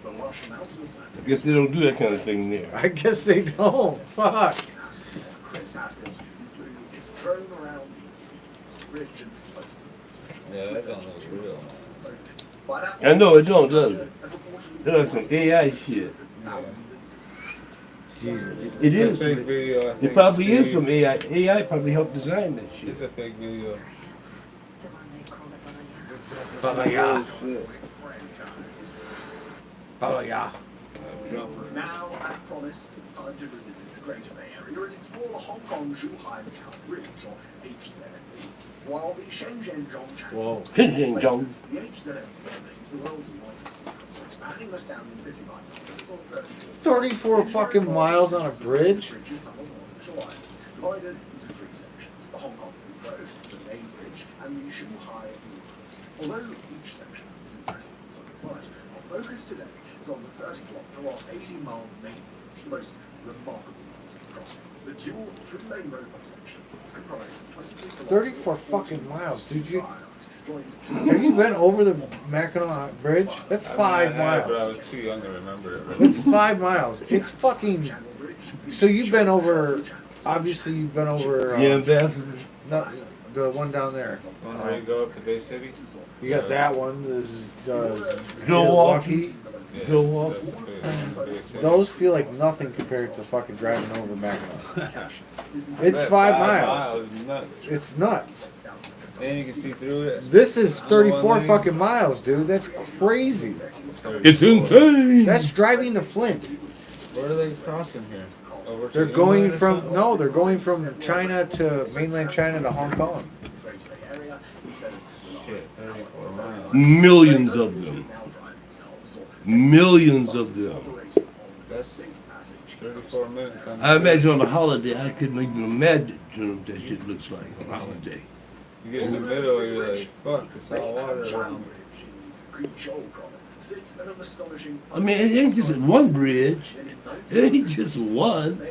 I guess they don't do that kind of thing there.
I guess they don't. Fuck.
Yeah, that don't look real.
I know it don't, does it? That looks some AI shit.
Jesus.
It
It's a
is.
fake video. I
It
think.
probably is
See?
some AI. AI probably helped design that shit.
It's a fake video.
Yes, the one they call the Balaya.
Balaya.
Shit.
Balaya.
Jumper.
Now, as promised, it's time to revisit the Greater Bay Area and explore the Hong Kong-Zhuhai Macau Bridge, or HZMB. While the Shenzhen-Zhongchang
Whoa.
Shenzhen-Zhong.
the HZMB remains the world's largest sequence, expanding this down in 55 kilometers or
34 fucking miles on a bridge?
Bridges, tunnels, and artificial islands, divided into three sections: the Hong Kong Loop Road, the Main Bridge, and the Zhuhai Loop Road. Although each section is impressive in its own right, our focus today is on the 30-kilometer or 80-mile Main Bridge, the most remarkable part of the crossing. The dual three-lane roadway section is comprised of 23 kilometers
34 fucking miles, dude.
joined
Have you been over the Mackinac Bridge? That's 5
I but I
miles.
was too young to remember it.
It's 5 miles. It's fucking. So you've been over. Obviously, you've been over.
Yeah, Beth.
Not the one down there.
When you go up to Bay City?
You got that one. There's
Milwaukee.
Yeah,
Go up.
that's the Bay City.
Those feel like nothing compared to fucking driving over Mackinac. It's
That
5 miles.
is nuts.
It's nuts.
And you can see through it.
This is 34 fucking miles, dude. That's crazy.
It's insane.
That's driving to Flint.
Where are they crossing here? Over to
They're going
England or
from
something?
no, they're going from China to mainland China to Hong Kong.
Shit, 34 miles.
Millions of them. Millions of them.
That's 34 minutes. On
I imagine on a holiday, I couldn't even imagine what that shit looks like on a holiday.
You get in the middle, you're like, fuck, it's all water around me.
I mean, it ain't just one bridge. It ain't just one.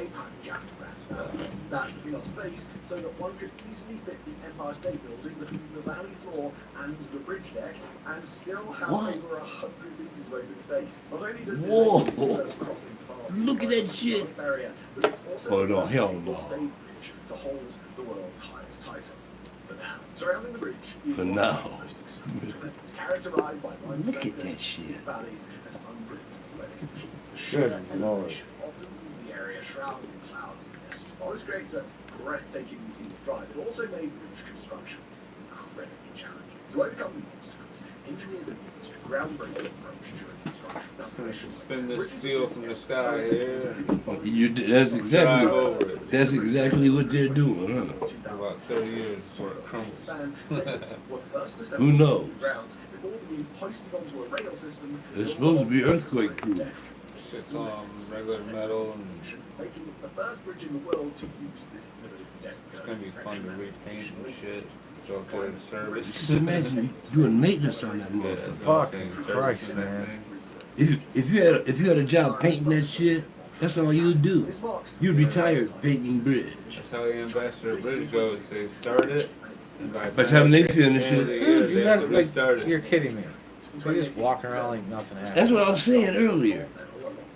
That's enough space so that one could easily fit the Empire State Building between the valley floor and the bridge deck and still have
What?
over 100 meters of open space. Not only does this
Whoa.
make the first crossing past
Look at
the
that shit.
barrier, but it's also
Oh,
the
no,
first
hell
Empire
no.
State Bridge to hold the world's highest title. For now, surrounding the bridge is
For
one
now.
of the most extreme terrains, characterized by limestone
Look at that
cliffs,
shit.
steep valleys, and unpredictable weather conditions. The
Good
sheer
lord.
elevation often leaves the area shrouded in clouds and mist. While this creates a breathtakingly scenic drive, it also made bridge construction incredibly challenging. To overcome these obstacles, engineers have used a groundbreaking approach to construction. Now, traditionally,
Spin this
bridges
steel
in
from the
area
sky
are
here.
That's
Drive
exactly.
over it.
That's exactly what they're doing, huh?
About 30 years before it crumbles.
Who knows?
Before being hoisted onto a rail system,
It's supposed to be earthquake proof.
It's regular metal and
making it the first bridge in the world to use this innovative deck.
it's gonna be fun to repaint and shit. Go through the service.
Just imagine doing maintenance on that motherfucker.
Fucking Christ, man.
If you had a job painting that shit, that's all you'd do. You'd be tired painting bridge.
That's how the Ambassador Bridge goes. They start it, and by
By the time they finish
end of the
it-
year,
Dude,
they
you
have
got
to
like,
restart it.
you're kidding me. They're just walking around like nothing
That's
happened.
what I was saying earlier.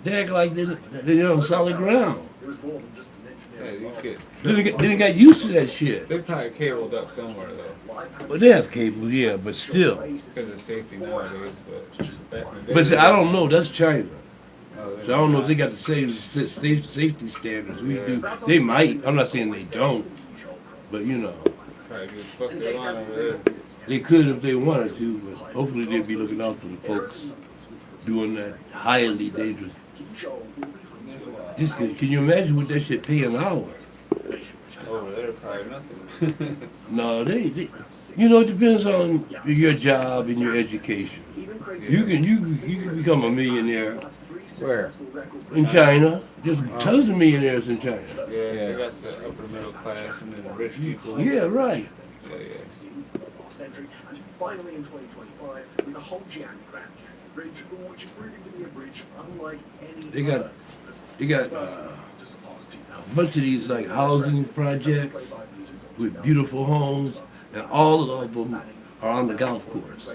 They act like they're on solid ground.
It was more than just an
Yeah,
engineering
you get.
They got used to that shit.
They're probably cabled up somewhere though,
Well, they have cables, yeah, but still.
because of safety nowadays. But back in the
But
day,
see, I don't know. That's China.
oh,
So I don't know if they got the same safety standards we do. They might. I'm not saying they don't, but you know,
Probably just fuck their line over there.
they could if they wanted to. But hopefully they'd be looking out for the folks doing that highly dangerous. Just can you imagine what that shit pay an hour?
Over there, probably nothing.
No, they you know, it depends on your job and your education. You can become a millionaire
Where?
in China. There's tons of millionaires in China.
Yeah, they got the upper middle class and then the rich people.
Yeah, right.
Yeah, yeah.
last entry, and finally in 2025 with the Hongjiang Grand Canyon Bridge, which is proving to be a bridge unlike any
They got-
other.
they got, a bunch of these like housing projects with beautiful homes, and all of them are on the golf course.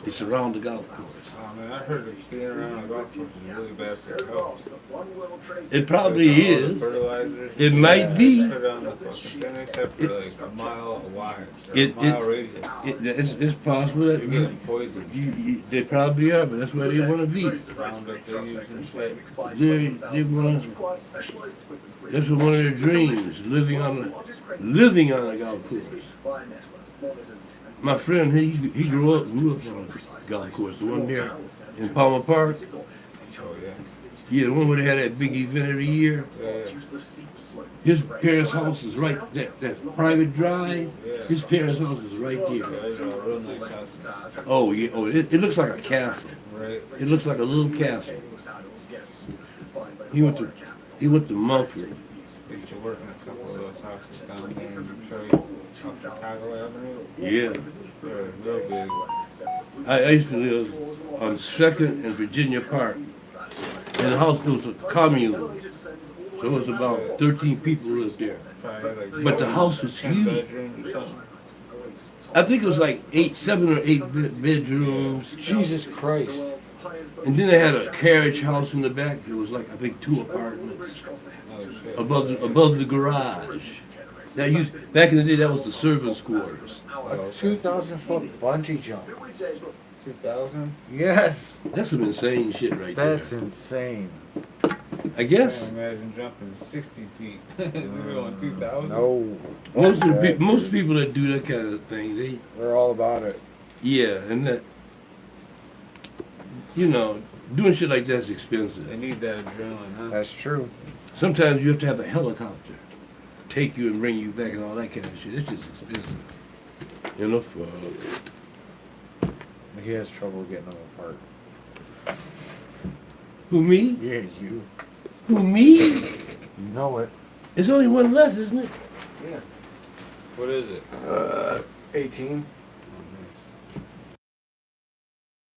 They surround the golf course.
Oh man, I heard that being around a golf course is really bad for your health.
It probably
All the
is.
fertilizers.
It might be.
Put on the fucking thing except for like a mile wide, or
It-
a mile radius.
It's possible
You're
that
getting poisoned.
they probably are, but that's where they want to be.
Roundup they use and shit.
They wanna- That's one of their dreams, living on a golf course. My friend, he grew up on a golf course, the one there in Palmer Park.
Oh yeah.
Yeah, the one where they had that big event every year. His parents' house is right, that private drive, his parents' house is right there.
There's a real nice house.
Oh, yeah, oh, it looks like a castle.
Right.
It looks like a little castle. He went to monthly.
I used to work in a couple of those houses down there in Detroit, off Chicago Avenue.
Yeah.
They're real big.
I used to live on 2nd and Virginia Park. And the house was a commune. So it was about 13 people lived there.
Probably like
But the house was
10
huge.
bedrooms or something.
I think it was like 7 or 8 bedrooms.
Jesus Christ.
And then they had a carriage house in the back. It was like, I think, 2 apartments
Oh shit.
above the garage. Back in the day, that was the servants' quarters.
2,000-foot bungee jump.
2000?
Yes.
That's some insane shit right there.
That's insane.
I guess
Can't imagine jumping 60 feet. We're going 2000?
No.
most people that do that kind of thing,
We're all about it.
and that, doing shit like that's expensive.
They need that adrenaline, huh?
That's true.
Sometimes you have to have a helicopter take you and bring you back and all that kind of shit. It's just expensive.
He has trouble getting them apart.
Who, me?
Yeah, you.
Who, me?
You know it.
There's only one left, isn't it?
Yeah.
What is it?
18.